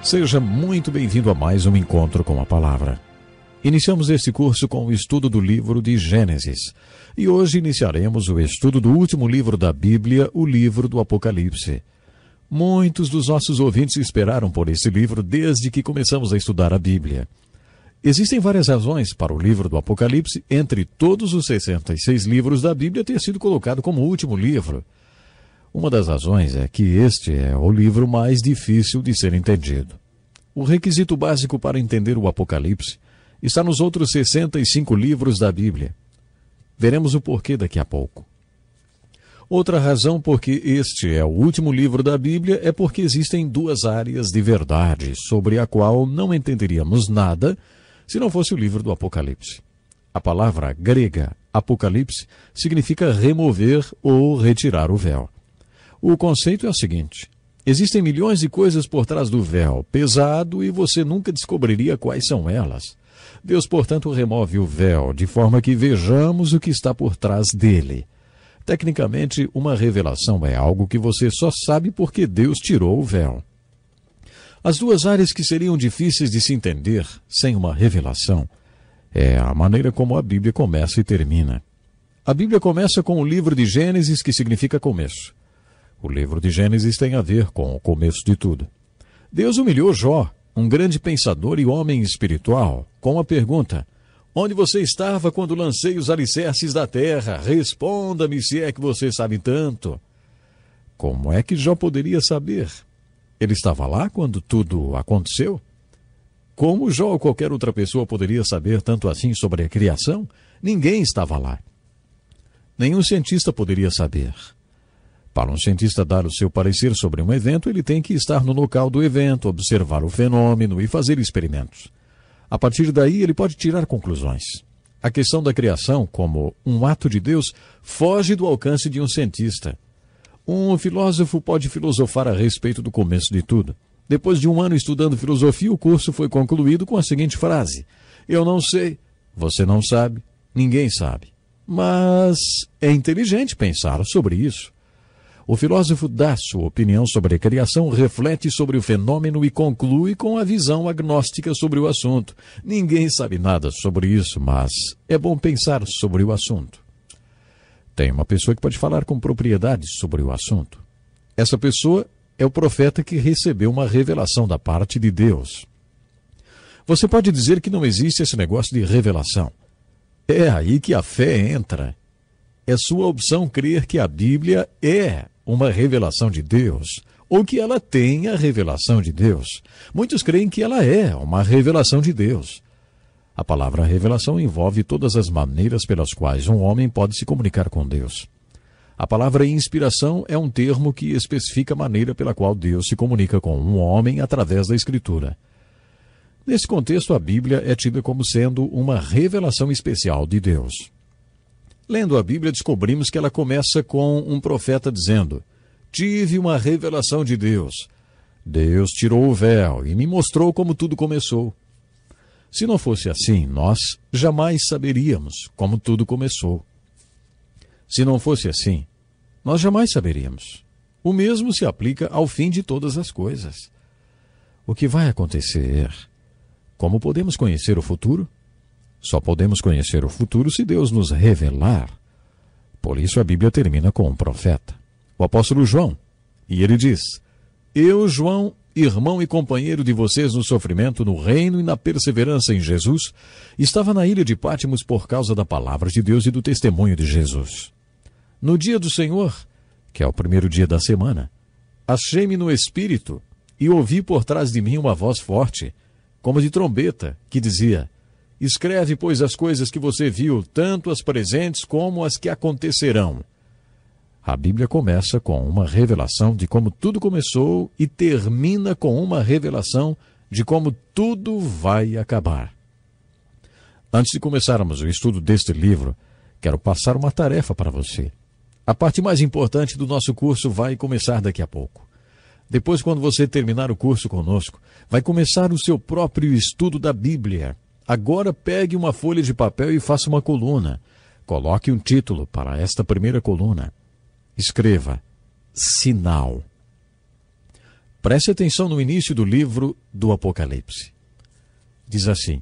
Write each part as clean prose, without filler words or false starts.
Seja muito bem-vindo a mais um Encontro com a Palavra. Iniciamos este curso com o estudo do livro de Gênesis. E hoje iniciaremos o estudo do último livro da Bíblia, o livro do Apocalipse. Muitos dos nossos ouvintes esperaram por esse livro desde que começamos a estudar a Bíblia. Existem várias razões para o livro do Apocalipse, entre todos os 66 livros da Bíblia, ter sido colocado como último livro. Uma das razões é que este é o livro mais difícil de ser entendido. O requisito básico para entender o Apocalipse está nos outros 65 livros da Bíblia. Veremos o porquê daqui a pouco. Outra razão por que este é o último livro da Bíblia é porque existem duas áreas de verdade sobre a qual não entenderíamos nada se não fosse o livro do Apocalipse. A palavra grega Apocalipse significa remover ou retirar o véu. O conceito é o seguinte: existem milhões de coisas por trás do véu, pesado, e você nunca descobriria quais são elas. Deus, portanto, remove o véu, de forma que vejamos o que está por trás dele. Tecnicamente, uma revelação é algo que você só sabe porque Deus tirou o véu. As duas áreas que seriam difíceis de se entender sem uma revelação é a maneira como a Bíblia começa e termina. A Bíblia começa com o livro de Gênesis, que significa começo. O livro de Gênesis tem a ver com o começo de tudo. Deus humilhou Jó, um grande pensador e homem espiritual, com a pergunta: onde você estava quando lancei os alicerces da terra? Responda-me, se é que você sabe tanto. Como é que Jó poderia saber? Ele estava lá quando tudo aconteceu? Como Jó ou qualquer outra pessoa poderia saber tanto assim sobre a criação? Ninguém estava lá. Nenhum cientista poderia saber. Para um cientista dar o seu parecer sobre um evento, ele tem que estar no local do evento, observar o fenômeno e fazer experimentos. A partir daí, ele pode tirar conclusões. A questão da criação, como um ato de Deus, foge do alcance de um cientista. Um filósofo pode filosofar a respeito do começo de tudo. Depois de um ano estudando filosofia, o curso foi concluído com a seguinte frase: eu não sei, você não sabe, ninguém sabe. Mas é inteligente pensar sobre isso. O filósofo dá sua opinião sobre a criação, reflete sobre o fenômeno e conclui com a visão agnóstica sobre o assunto. Ninguém sabe nada sobre isso, mas é bom pensar sobre o assunto. Tem uma pessoa que pode falar com propriedade sobre o assunto. Essa pessoa é o profeta que recebeu uma revelação da parte de Deus. Você pode dizer que não existe esse negócio de revelação. É aí que a fé entra. É sua opção crer que a Bíblia é uma revelação de Deus, ou que ela tem a revelação de Deus. Muitos creem que ela é uma revelação de Deus. A palavra revelação envolve todas as maneiras pelas quais um homem pode se comunicar com Deus. A palavra inspiração é um termo que especifica a maneira pela qual Deus se comunica com um homem através da Escritura. Nesse contexto, a Bíblia é tida como sendo uma revelação especial de Deus. Lendo a Bíblia, descobrimos que ela começa com um profeta dizendo: tive uma revelação de Deus. Deus tirou o véu e me mostrou como tudo começou. Se não fosse assim, nós jamais saberíamos como tudo começou. Se não fosse assim, nós jamais saberíamos. O mesmo se aplica ao fim de todas as coisas. O que vai acontecer? Como podemos conhecer o futuro? Só podemos conhecer o futuro se Deus nos revelar. Por isso a Bíblia termina com um profeta, o apóstolo João. E ele diz: eu, João, irmão e companheiro de vocês no sofrimento, no reino e na perseverança em Jesus, estava na ilha de Pátimos por causa da palavra de Deus e do testemunho de Jesus. No dia do Senhor, que é o primeiro dia da semana, achei-me no Espírito e ouvi por trás de mim uma voz forte, como de trombeta, que dizia: escreve, pois, as coisas que você viu, tanto as presentes como as que acontecerão. A Bíblia começa com uma revelação de como tudo começou e termina com uma revelação de como tudo vai acabar. Antes de começarmos o estudo deste livro, quero passar uma tarefa para você. A parte mais importante do nosso curso vai começar daqui a pouco. Depois, quando você terminar o curso conosco, vai começar o seu próprio estudo da Bíblia. Agora pegue uma folha de papel e faça uma coluna. Coloque um título para esta primeira coluna. Escreva: sinal. Preste atenção no início do livro do Apocalipse. Diz assim: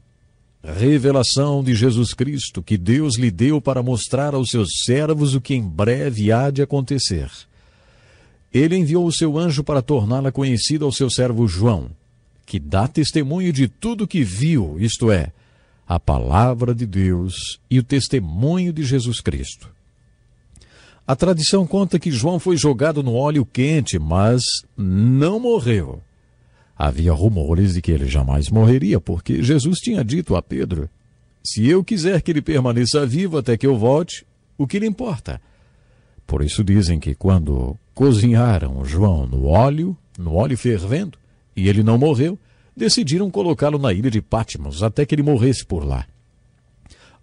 revelação de Jesus Cristo, que Deus lhe deu para mostrar aos seus servos o que em breve há de acontecer. Ele enviou o seu anjo para torná-la conhecida ao seu servo João, que dá testemunho de tudo que viu, isto é, a palavra de Deus e o testemunho de Jesus Cristo. A tradição conta que João foi jogado no óleo quente, mas não morreu. Havia rumores de que ele jamais morreria, porque Jesus tinha dito a Pedro: se eu quiser que ele permaneça vivo até que eu volte, o que lhe importa? Por isso dizem que quando cozinharam João no óleo fervendo, e ele não morreu, decidiram colocá-lo na ilha de Patmos até que ele morresse por lá.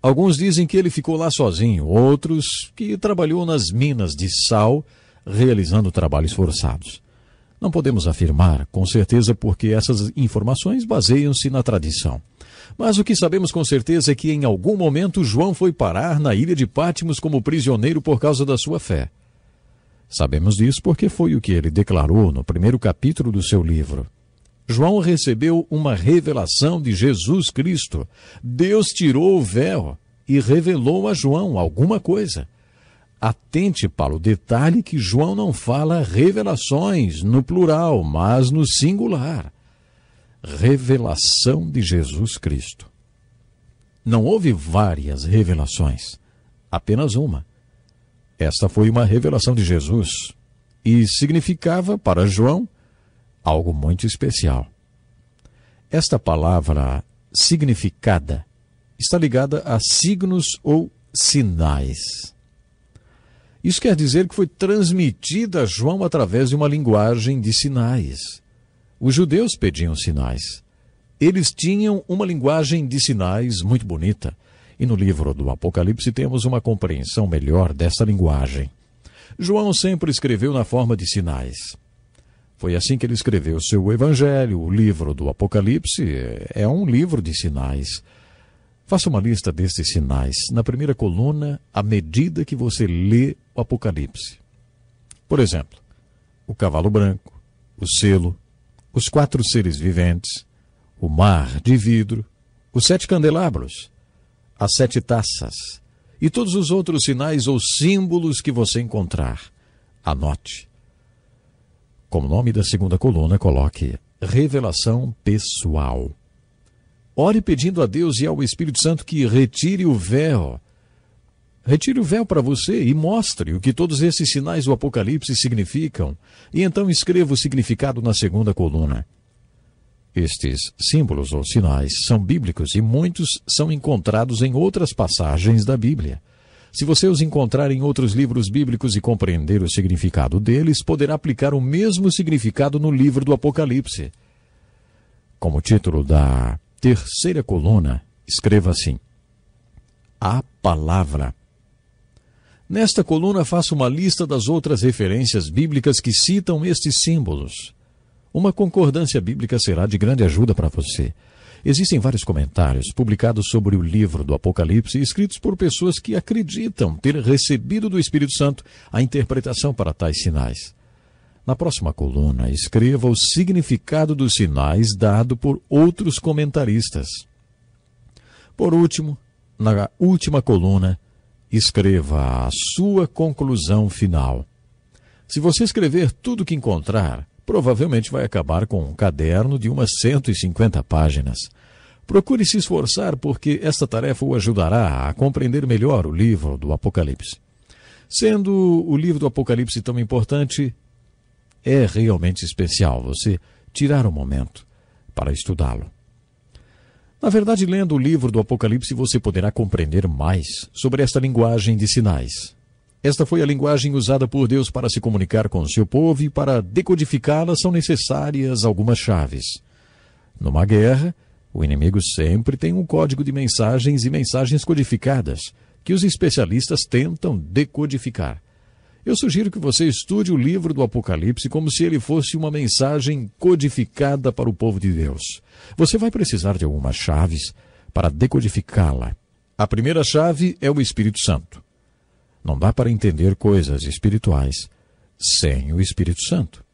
Alguns dizem que ele ficou lá sozinho, outros que trabalhou nas minas de sal, realizando trabalhos forçados. Não podemos afirmar com certeza porque essas informações baseiam-se na tradição. Mas o que sabemos com certeza é que em algum momento João foi parar na ilha de Patmos como prisioneiro por causa da sua fé. Sabemos disso porque foi o que ele declarou no primeiro capítulo do seu livro. João recebeu uma revelação de Jesus Cristo. Deus tirou o véu e revelou a João alguma coisa. Atente para o detalhe que João não fala revelações no plural, mas no singular. Revelação de Jesus Cristo. Não houve várias revelações, apenas uma. Esta foi uma revelação de Jesus e significava para João algo muito especial. Esta palavra significada está ligada a signos ou sinais. Isso quer dizer que foi transmitida a João através de uma linguagem de sinais. Os judeus pediam sinais. Eles tinham uma linguagem de sinais muito bonita. E no livro do Apocalipse temos uma compreensão melhor dessa linguagem. João sempre escreveu na forma de sinais. Foi assim que ele escreveu seu evangelho. O livro do Apocalipse é um livro de sinais. Faça uma lista destes sinais na primeira coluna à medida que você lê o Apocalipse. Por exemplo, o cavalo branco, o selo, os 4 seres viventes, o mar de vidro, os 7 candelabros, as 7 taças e todos os outros sinais ou símbolos que você encontrar. Anote. Como nome da segunda coluna, coloque revelação pessoal. Ore pedindo a Deus e ao Espírito Santo que retire o véu. Retire o véu para você e mostre o que todos esses sinais do Apocalipse significam. E então escreva o significado na segunda coluna. Estes símbolos ou sinais são bíblicos e muitos são encontrados em outras passagens da Bíblia. Se você os encontrar em outros livros bíblicos e compreender o significado deles, poderá aplicar o mesmo significado no livro do Apocalipse. Como título da terceira coluna, escreva assim: a palavra. Nesta coluna, faça uma lista das outras referências bíblicas que citam estes símbolos. Uma concordância bíblica será de grande ajuda para você. Existem vários comentários publicados sobre o livro do Apocalipse, escritos por pessoas que acreditam ter recebido do Espírito Santo a interpretação para tais sinais. Na próxima coluna, escreva o significado dos sinais dado por outros comentaristas. Por último, na última coluna, escreva a sua conclusão final. Se você escrever tudo o que encontrar, provavelmente vai acabar com um caderno de umas 150 páginas. Procure se esforçar porque esta tarefa o ajudará a compreender melhor o livro do Apocalipse. Sendo o livro do Apocalipse tão importante, é realmente especial você tirar um momento para estudá-lo. Na verdade, lendo o livro do Apocalipse, você poderá compreender mais sobre esta linguagem de sinais. Esta foi a linguagem usada por Deus para se comunicar com o seu povo e para decodificá-la são necessárias algumas chaves. Numa guerra, o inimigo sempre tem um código de mensagens e mensagens codificadas que os especialistas tentam decodificar. Eu sugiro que você estude o livro do Apocalipse como se ele fosse uma mensagem codificada para o povo de Deus. Você vai precisar de algumas chaves para decodificá-la. A primeira chave é o Espírito Santo. Não dá para entender coisas espirituais sem o Espírito Santo.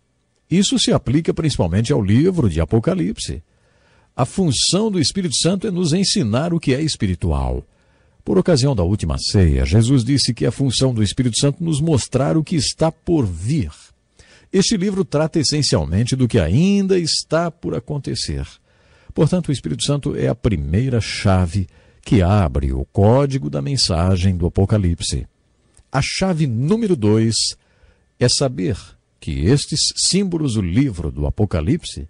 Isso se aplica principalmente ao livro de Apocalipse. A função do Espírito Santo é nos ensinar o que é espiritual. Por ocasião da última ceia, Jesus disse que a função do Espírito Santo nos mostrar o que está por vir. Este livro trata essencialmente do que ainda está por acontecer. Portanto, o Espírito Santo é a primeira chave que abre o código da mensagem do Apocalipse. A chave número 2 é saber que estes símbolos do livro do Apocalipse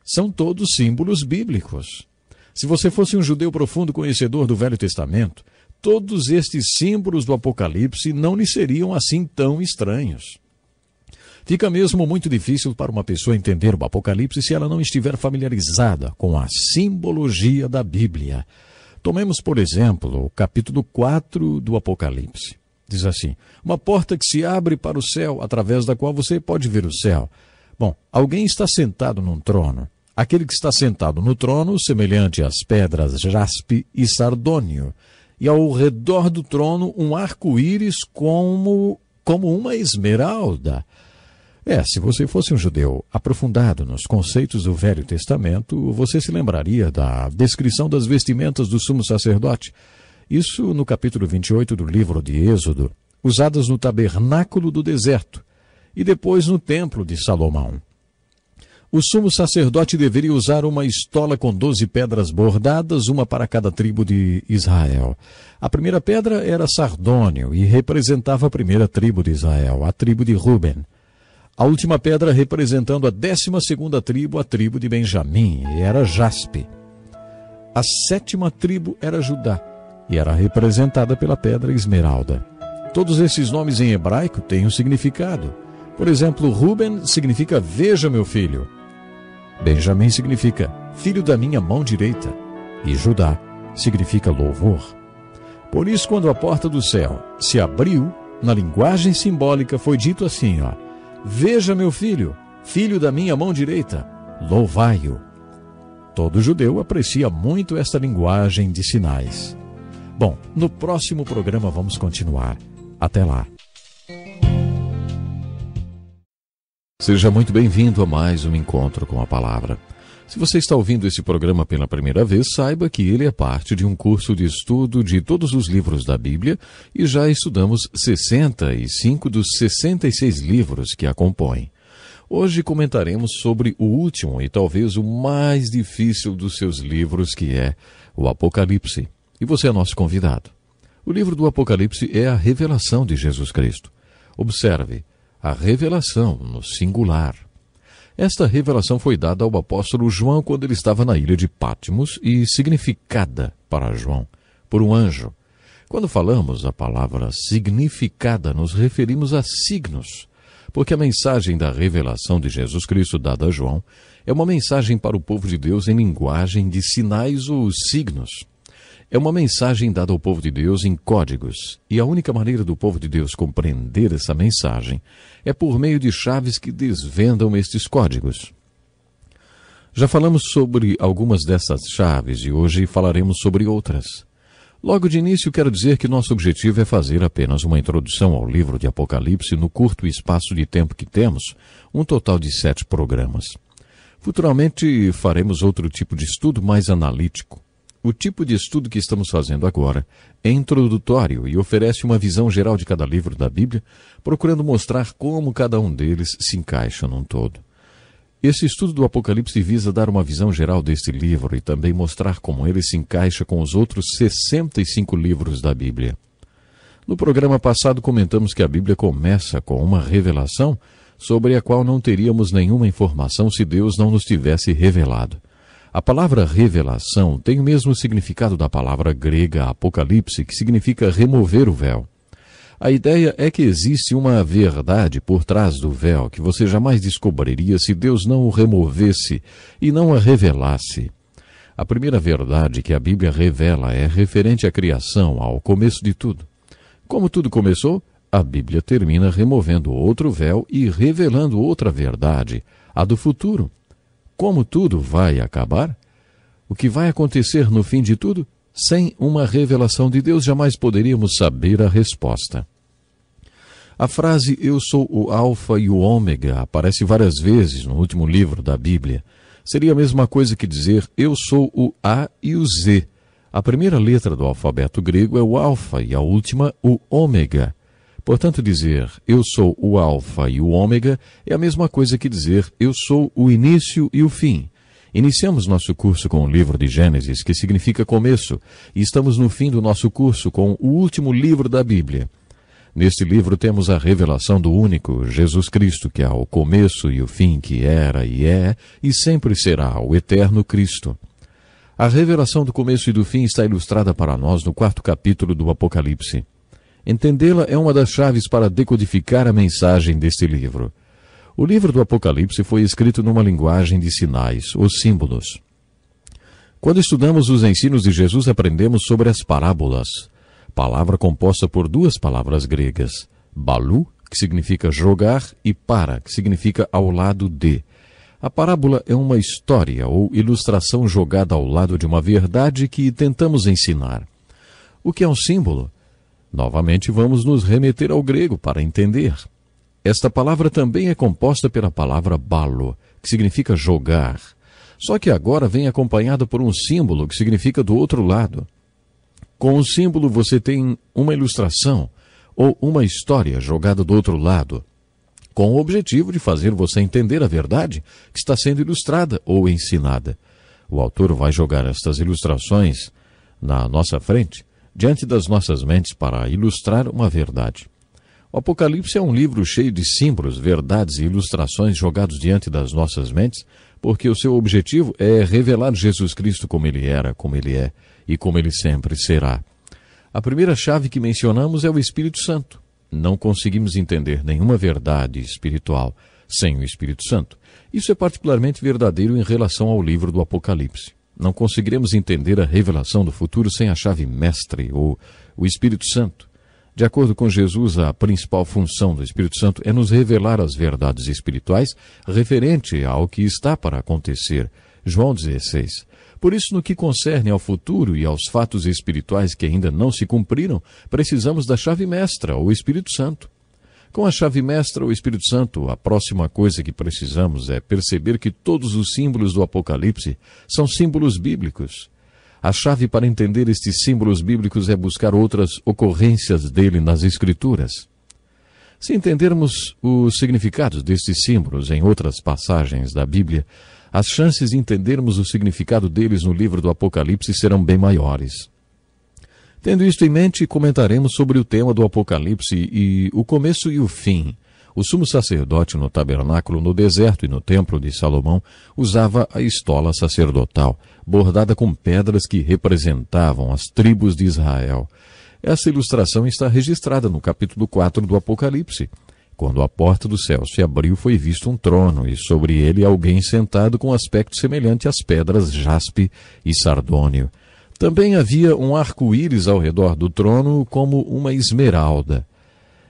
são todos símbolos bíblicos. Se você fosse um judeu profundo conhecedor do Velho Testamento, todos estes símbolos do Apocalipse não lhe seriam assim tão estranhos. Fica mesmo muito difícil para uma pessoa entender o Apocalipse se ela não estiver familiarizada com a simbologia da Bíblia. Tomemos, por exemplo, o capítulo 4 do Apocalipse. Diz assim: uma porta que se abre para o céu, através da qual você pode ver o céu. Bom, alguém está sentado num trono. Aquele que está sentado no trono, semelhante às pedras jaspe e sardônio. E ao redor do trono, um arco-íris como uma esmeralda. Se você fosse um judeu aprofundado nos conceitos do Velho Testamento, você se lembraria da descrição das vestimentas do sumo sacerdote. Isso no capítulo 28 do livro de Êxodo, usadas no tabernáculo do deserto e depois no templo de Salomão. O sumo sacerdote deveria usar uma estola com 12 pedras bordadas, uma para cada tribo de Israel. A primeira pedra era sardônio e representava a primeira tribo de Israel, a tribo de Ruben. A última pedra representando a 12ª tribo, a tribo de Benjamim, e era jaspe. A 7ª tribo era Judá, e era representada pela pedra esmeralda. Todos esses nomes em hebraico têm um significado. Por exemplo, Ruben significa veja meu filho. Benjamim significa filho da minha mão direita. E Judá significa louvor. Por isso, quando a porta do céu se abriu, na linguagem simbólica foi dito assim, veja meu filho, filho da minha mão direita, louvai-o. Todo judeu aprecia muito esta linguagem de sinais. Bom, no próximo programa vamos continuar. Até lá. Seja muito bem-vindo a mais um encontro com a palavra. Se você está ouvindo esse programa pela primeira vez, saiba que ele é parte de um curso de estudo de todos os livros da Bíblia e já estudamos 65 dos 66 livros que a compõem. Hoje comentaremos sobre o último e talvez o mais difícil dos seus livros, que é o Apocalipse. E você é nosso convidado. O livro do Apocalipse é a revelação de Jesus Cristo. Observe, a revelação no singular. Esta revelação foi dada ao apóstolo João quando ele estava na ilha de Patmos e significada para João por um anjo. Quando falamos a palavra significada, nos referimos a signos, porque a mensagem da revelação de Jesus Cristo dada a João é uma mensagem para o povo de Deus em linguagem de sinais ou signos. É uma mensagem dada ao povo de Deus em códigos, e a única maneira do povo de Deus compreender essa mensagem é por meio de chaves que desvendam estes códigos. Já falamos sobre algumas dessas chaves e hoje falaremos sobre outras. Logo de início, quero dizer que nosso objetivo é fazer apenas uma introdução ao livro de Apocalipse no curto espaço de tempo que temos, um total de 7 programas. Futuramente faremos outro tipo de estudo mais analítico. O tipo de estudo que estamos fazendo agora é introdutório e oferece uma visão geral de cada livro da Bíblia, procurando mostrar como cada um deles se encaixa num todo. Esse estudo do Apocalipse visa dar uma visão geral deste livro e também mostrar como ele se encaixa com os outros 65 livros da Bíblia. No programa passado comentamos que a Bíblia começa com uma revelação sobre a qual não teríamos nenhuma informação se Deus não nos tivesse revelado. A palavra revelação tem o mesmo significado da palavra grega apocalipse, que significa remover o véu. A ideia é que existe uma verdade por trás do véu que você jamais descobriria se Deus não o removesse e não a revelasse. A primeira verdade que a Bíblia revela é referente à criação, ao começo de tudo. Como tudo começou, a Bíblia termina removendo outro véu e revelando outra verdade, a do futuro. Como tudo vai acabar? O que vai acontecer no fim de tudo? Sem uma revelação de Deus, jamais poderíamos saber a resposta. A frase "Eu sou o Alfa e o Ômega" aparece várias vezes no último livro da Bíblia. Seria a mesma coisa que dizer "Eu sou o A e o Z". A primeira letra do alfabeto grego é o Alfa e a última o Ômega. Portanto, dizer "Eu sou o Alfa e o Ômega" é a mesma coisa que dizer "Eu sou o início e o fim". Iniciamos nosso curso com o livro de Gênesis, que significa começo, e estamos no fim do nosso curso com o último livro da Bíblia. Neste livro temos a revelação do único, Jesus Cristo, que é o começo e o fim, que era e é e sempre será o eterno Cristo. A revelação do começo e do fim está ilustrada para nós no 4º capítulo do Apocalipse. Entendê-la é uma das chaves para decodificar a mensagem deste livro. O livro do Apocalipse foi escrito numa linguagem de sinais, os símbolos. Quando estudamos os ensinos de Jesus, aprendemos sobre as parábolas, palavra composta por duas palavras gregas, balu, que significa jogar, e para, que significa ao lado de. A parábola é uma história ou ilustração jogada ao lado de uma verdade que tentamos ensinar. O que é um símbolo? Novamente vamos nos remeter ao grego para entender. Esta palavra também é composta pela palavra balo, que significa jogar. Só que agora vem acompanhada por um símbolo que significa do outro lado. Com o símbolo você tem uma ilustração ou uma história jogada do outro lado, com o objetivo de fazer você entender a verdade que está sendo ilustrada ou ensinada. O autor vai jogar estas ilustrações na nossa frente, diante das nossas mentes, para ilustrar uma verdade. O Apocalipse é um livro cheio de símbolos, verdades e ilustrações jogados diante das nossas mentes, porque o seu objetivo é revelar Jesus Cristo como ele era, como ele é e como ele sempre será. A primeira chave que mencionamos é o Espírito Santo. Não conseguimos entender nenhuma verdade espiritual sem o Espírito Santo. Isso é particularmente verdadeiro em relação ao livro do Apocalipse. Não conseguiremos entender a revelação do futuro sem a chave mestre, ou o Espírito Santo. De acordo com Jesus, a principal função do Espírito Santo é nos revelar as verdades espirituais referente ao que está para acontecer. João 16. Por isso, no que concerne ao futuro e aos fatos espirituais que ainda não se cumpriram, precisamos da chave mestra, o Espírito Santo. Com a chave mestra, o Espírito Santo, a próxima coisa que precisamos é perceber que todos os símbolos do Apocalipse são símbolos bíblicos. A chave para entender estes símbolos bíblicos é buscar outras ocorrências dele nas Escrituras. Se entendermos os significados destes símbolos em outras passagens da Bíblia, as chances de entendermos o significado deles no livro do Apocalipse serão bem maiores. Tendo isto em mente, comentaremos sobre o tema do Apocalipse e o começo e o fim. O sumo sacerdote no tabernáculo, no deserto e no templo de Salomão usava a estola sacerdotal, bordada com pedras que representavam as tribos de Israel. Essa ilustração está registrada no capítulo 4 do Apocalipse. Quando a porta do céu se abriu, foi visto um trono, e sobre ele alguém sentado com aspecto semelhante às pedras jaspe e sardônio. Também havia um arco-íris ao redor do trono, como uma esmeralda.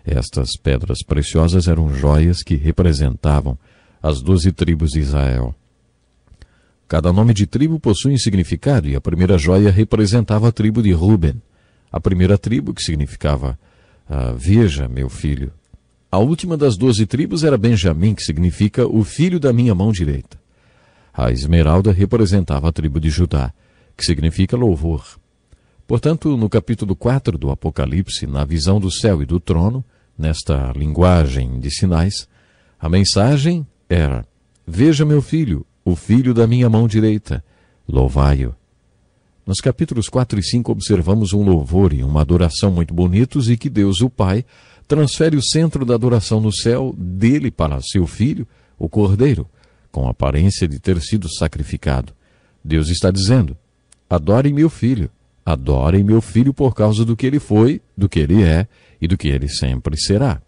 Estas pedras preciosas eram joias que representavam as 12 tribos de Israel. Cada nome de tribo possui um significado, e a primeira joia representava a tribo de Ruben. A primeira tribo, que significava veja, meu filho. A última das 12 tribos era Benjamim, que significa o filho da minha mão direita. A esmeralda representava a tribo de Judá, que significa louvor. Portanto, no capítulo 4 do Apocalipse, na visão do céu e do trono, nesta linguagem de sinais, a mensagem era: veja, meu filho, o filho da minha mão direita, louvai-o. Nos capítulos 4 e 5 observamos um louvor e uma adoração muito bonitos, e que Deus, o Pai, transfere o centro da adoração no céu dele para seu filho, o Cordeiro, com a aparência de ter sido sacrificado. Deus está dizendo: adorem meu filho por causa do que ele foi, do que ele é e do que ele sempre será.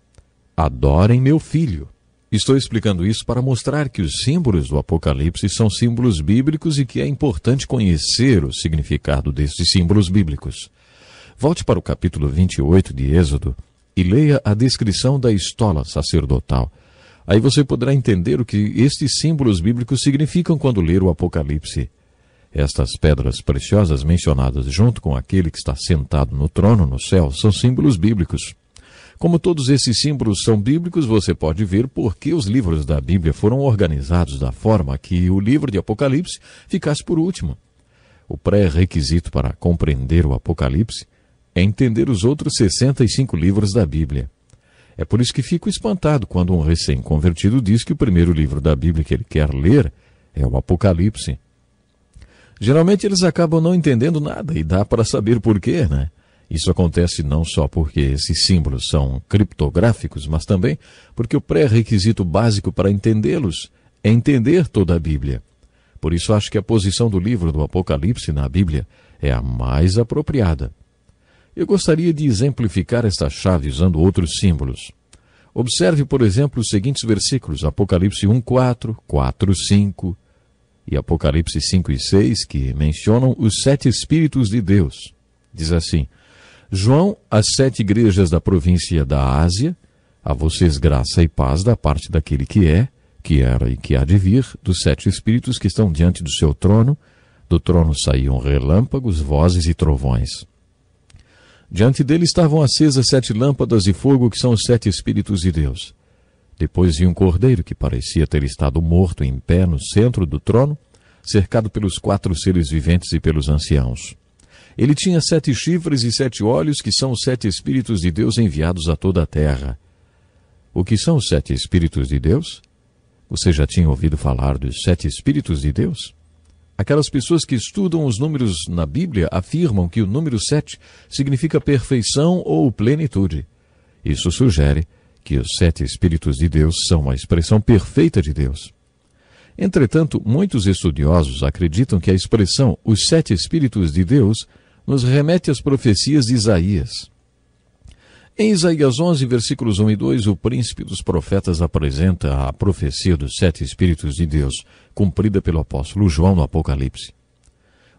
Adorem meu filho. Estou explicando isso para mostrar que os símbolos do Apocalipse são símbolos bíblicos e que é importante conhecer o significado destes símbolos bíblicos. Volte para o capítulo 28 de Êxodo e leia a descrição da estola sacerdotal. Aí você poderá entender o que estes símbolos bíblicos significam quando ler o Apocalipse. Estas pedras preciosas mencionadas junto com aquele que está sentado no trono no céu são símbolos bíblicos. Como todos esses símbolos são bíblicos, você pode ver por que os livros da Bíblia foram organizados da forma que o livro de Apocalipse ficasse por último. O pré-requisito para compreender o Apocalipse é entender os outros 65 livros da Bíblia. É por isso que fico espantado quando um recém-convertido diz que o primeiro livro da Bíblia que ele quer ler é o Apocalipse. Geralmente eles acabam não entendendo nada e dá para saber por quê, né? Isso acontece não só porque esses símbolos são criptográficos, mas também porque o pré-requisito básico para entendê-los é entender toda a Bíblia. Por isso acho que a posição do livro do Apocalipse na Bíblia é a mais apropriada. Eu gostaria de exemplificar esta chave usando outros símbolos. Observe, por exemplo, os seguintes versículos, Apocalipse 1:4, 4:5 e Apocalipse 5:6, que mencionam os 7 Espíritos de Deus. Diz assim: João, às 7 igrejas da província da Ásia, a vocês graça e paz da parte daquele que é, que era e que há de vir, dos 7 Espíritos que estão diante do seu trono. Do trono saíam relâmpagos, vozes e trovões. Diante dele estavam acesas 7 lâmpadas de fogo, que são os 7 Espíritos de Deus. Depois vi um cordeiro que parecia ter estado morto em pé no centro do trono, cercado pelos 4 seres viventes e pelos anciãos. Ele tinha 7 chifres e 7 olhos, que são os 7 Espíritos de Deus enviados a toda a terra. O que são os 7 Espíritos de Deus? Você já tinha ouvido falar dos 7 Espíritos de Deus? Aquelas pessoas que estudam os números na Bíblia afirmam que o número 7 significa perfeição ou plenitude. Isso sugere que os 7 Espíritos de Deus são a expressão perfeita de Deus. Entretanto, muitos estudiosos acreditam que a expressão os 7 Espíritos de Deus nos remete às profecias de Isaías. Em Isaías 11, versículos 1 e 2, o príncipe dos profetas apresenta a profecia dos 7 Espíritos de Deus, cumprida pelo apóstolo João no Apocalipse.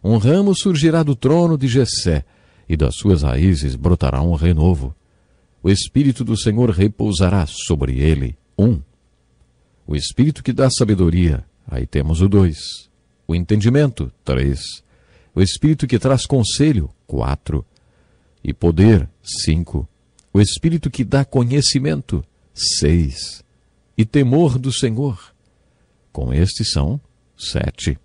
Um ramo surgirá do trono de Jessé, e das suas raízes brotará um renovo. O Espírito do Senhor repousará sobre ele. 1. O Espírito que dá sabedoria. Aí temos o 2. O entendimento. 3. O Espírito que traz conselho. 4. E poder. 5. O Espírito que dá conhecimento. 6. E temor do Senhor. Com estes são 7.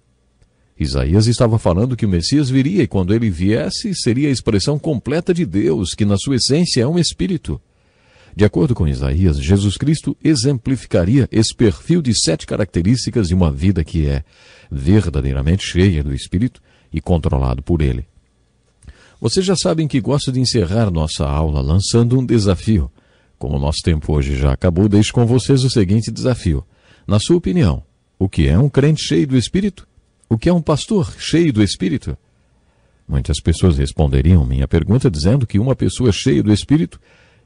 Isaías estava falando que o Messias viria e quando ele viesse seria a expressão completa de Deus, que na sua essência é um Espírito. De acordo com Isaías, Jesus Cristo exemplificaria esse perfil de 7 características de uma vida que é verdadeiramente cheia do Espírito e controlado por ele. Vocês já sabem que gosto de encerrar nossa aula lançando um desafio. Como o nosso tempo hoje já acabou, deixo com vocês o seguinte desafio. Na sua opinião, o que é um crente cheio do Espírito? O que é um pastor cheio do Espírito? Muitas pessoas responderiam minha pergunta dizendo que uma pessoa cheia do Espírito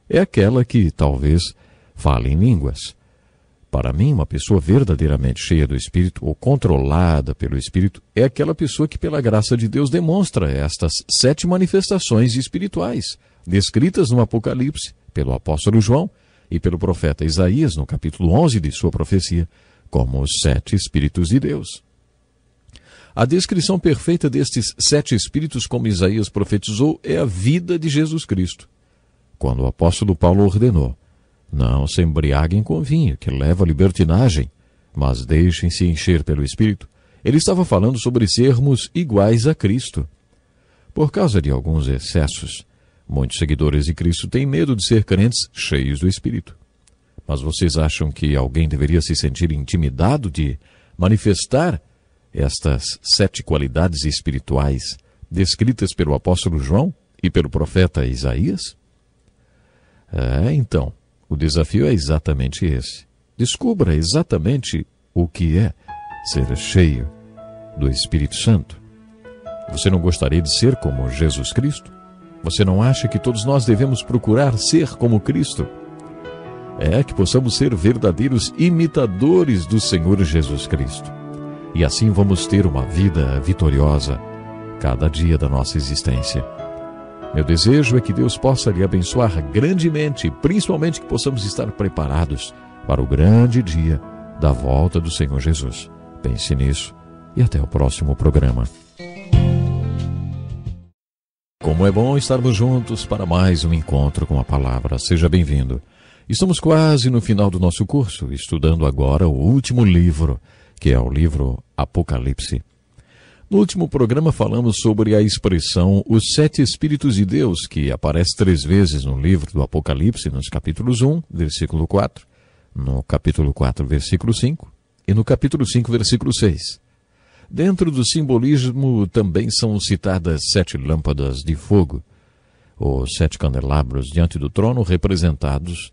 é aquela que talvez fale em línguas. Para mim, uma pessoa verdadeiramente cheia do Espírito ou controlada pelo Espírito é aquela pessoa que, pela graça de Deus, demonstra estas 7 manifestações espirituais, descritas no Apocalipse pelo apóstolo João e pelo profeta Isaías, no capítulo 11 de sua profecia, como os 7 Espíritos de Deus. A descrição perfeita destes 7 Espíritos, como Isaías profetizou, é a vida de Jesus Cristo. Quando o apóstolo Paulo ordenou: não se embriaguem com vinho, que leva à libertinagem, mas deixem-se encher pelo Espírito, ele estava falando sobre sermos iguais a Cristo. Por causa de alguns excessos, muitos seguidores de Cristo têm medo de ser crentes cheios do Espírito. Mas vocês acham que alguém deveria se sentir intimidado de manifestar estas 7 qualidades espirituais descritas pelo apóstolo João e pelo profeta Isaías? Então, o desafio é exatamente esse. Descubra exatamente o que é ser cheio do Espírito Santo. Você não gostaria de ser como Jesus Cristo? Você não acha que todos nós devemos procurar ser como Cristo? É que possamos ser verdadeiros imitadores do Senhor Jesus Cristo. E assim vamos ter uma vida vitoriosa cada dia da nossa existência. Meu desejo é que Deus possa lhe abençoar grandemente, principalmente que possamos estar preparados para o grande dia da volta do Senhor Jesus. Pense nisso e até o próximo programa. Como é bom estarmos juntos para mais um encontro com a palavra. Seja bem-vindo. Estamos quase no final do nosso curso, estudando agora o último livro, que é o livro Apocalipse. No último programa falamos sobre a expressão os 7 Espíritos de Deus, que aparece 3 vezes no livro do Apocalipse, nos capítulos 1, versículo 4, no capítulo 4, versículo 5 e no capítulo 5, versículo 6. Dentro do simbolismo também são citadas 7 lâmpadas de fogo, os 7 candelabros diante do trono, representados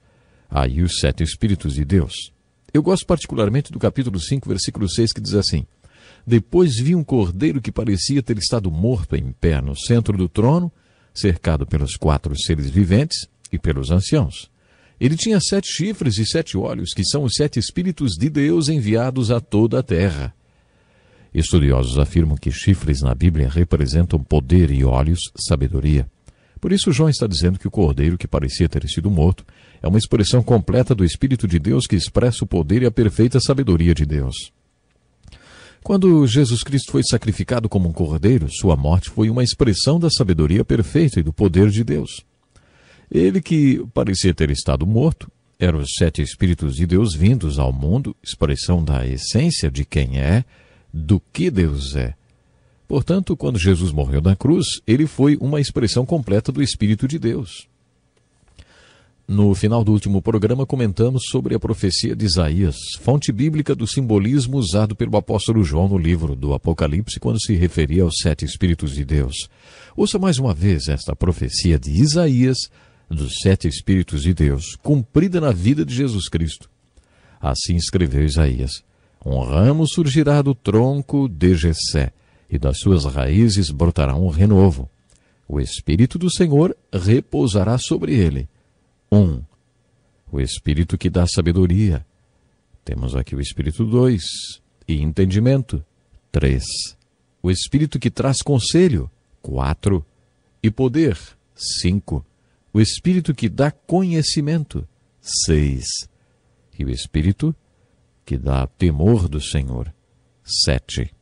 aí os 7 Espíritos de Deus. Eu gosto particularmente do capítulo 5, versículo 6, que diz assim: Depois vi um cordeiro que parecia ter estado morto em pé no centro do trono, cercado pelos 4 seres viventes e pelos anciãos. Ele tinha 7 chifres e 7 olhos, que são os 7 Espíritos de Deus enviados a toda a terra. Estudiosos afirmam que chifres na Bíblia representam poder e olhos, sabedoria. Por isso, João está dizendo que o cordeiro que parecia ter sido morto é uma expressão completa do Espírito de Deus que expressa o poder e a perfeita sabedoria de Deus. Quando Jesus Cristo foi sacrificado como um cordeiro, sua morte foi uma expressão da sabedoria perfeita e do poder de Deus. Ele que parecia ter estado morto eram os 7 Espíritos de Deus vindos ao mundo, expressão da essência de quem é, do que Deus é. Portanto, quando Jesus morreu na cruz, ele foi uma expressão completa do Espírito de Deus. No final do último programa, comentamos sobre a profecia de Isaías, fonte bíblica do simbolismo usado pelo apóstolo João no livro do Apocalipse, quando se referia aos 7 Espíritos de Deus. Ouça mais uma vez esta profecia de Isaías, dos 7 Espíritos de Deus, cumprida na vida de Jesus Cristo. Assim escreveu Isaías: Um ramo surgirá do tronco de Jessé, e das suas raízes brotará um renovo. O Espírito do Senhor repousará sobre ele. 1. O Espírito que dá sabedoria. Temos aqui o Espírito 2. E entendimento. 3. O Espírito que traz conselho. 4. E poder. 5. O Espírito que dá conhecimento. 6. E o Espírito que dá temor do Senhor. 7.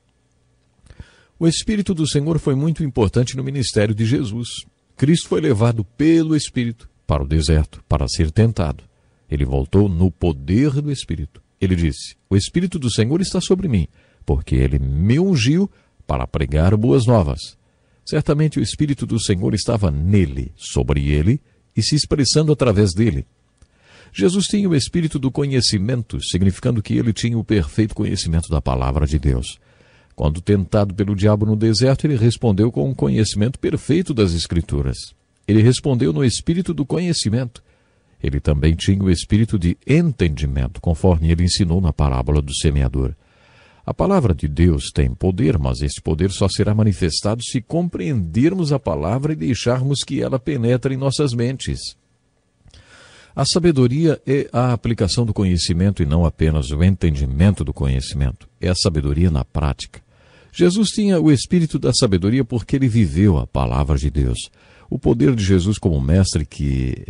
O Espírito do Senhor foi muito importante no ministério de Jesus. Cristo foi levado pelo Espírito para o deserto, para ser tentado. Ele voltou no poder do Espírito. Ele disse: O Espírito do Senhor está sobre mim, porque ele me ungiu para pregar boas novas. Certamente o Espírito do Senhor estava nele, sobre ele, e se expressando através dele. Jesus tinha o espírito do conhecimento, significando que ele tinha o perfeito conhecimento da palavra de Deus. Quando tentado pelo diabo no deserto, ele respondeu com um conhecimento perfeito das Escrituras. Ele respondeu no espírito do conhecimento. Ele também tinha o espírito de entendimento, conforme ele ensinou na parábola do semeador. A palavra de Deus tem poder, mas este poder só será manifestado se compreendermos a palavra e deixarmos que ela penetre em nossas mentes. A sabedoria é a aplicação do conhecimento e não apenas o entendimento do conhecimento. É a sabedoria na prática. Jesus tinha o espírito da sabedoria porque ele viveu a palavra de Deus. O poder de Jesus como mestre que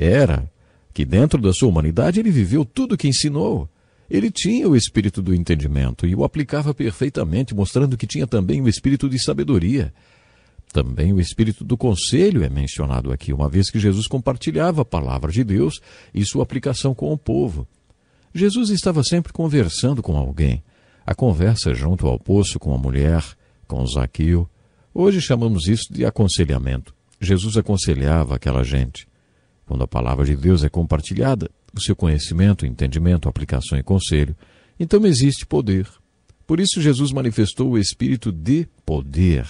dentro da sua humanidade ele viveu tudo o que ensinou. Ele tinha o espírito do entendimento e o aplicava perfeitamente, mostrando que tinha também o espírito de sabedoria. Também o espírito do conselho é mencionado aqui, uma vez que Jesus compartilhava a palavra de Deus e sua aplicação com o povo. Jesus estava sempre conversando com alguém. A conversa junto ao poço com a mulher, com Zaqueu. Hoje chamamos isso de aconselhamento. Jesus aconselhava aquela gente. Quando a palavra de Deus é compartilhada, o seu conhecimento, entendimento, aplicação e conselho, então existe poder. Por isso Jesus manifestou o espírito de poder.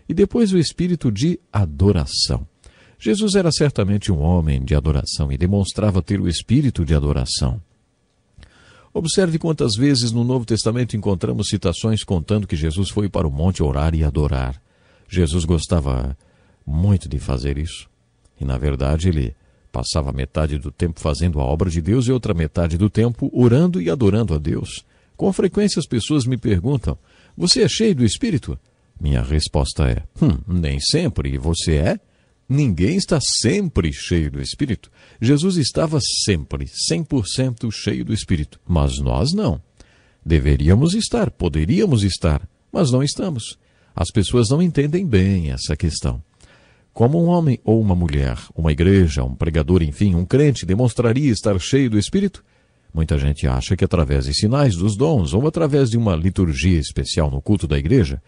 E depois o espírito de adoração. Jesus era certamente um homem de adoração e demonstrava ter o espírito de adoração. Observe quantas vezes no Novo Testamento encontramos citações contando que Jesus foi para o monte orar e adorar. Jesus gostava muito de fazer isso. E, na verdade, ele passava metade do tempo fazendo a obra de Deus e outra metade do tempo orando e adorando a Deus. Com frequência as pessoas me perguntam: você é cheio do Espírito? Minha resposta é: nem sempre. E você é? Ninguém está sempre cheio do Espírito. Jesus estava sempre 100% cheio do Espírito, mas nós não. Deveríamos estar, poderíamos estar, mas não estamos. As pessoas não entendem bem essa questão. Como um homem ou uma mulher, uma igreja, um pregador, enfim, um crente demonstraria estar cheio do Espírito? Muita gente acha que através de sinais dos dons ou através de uma liturgia especial no culto da igreja.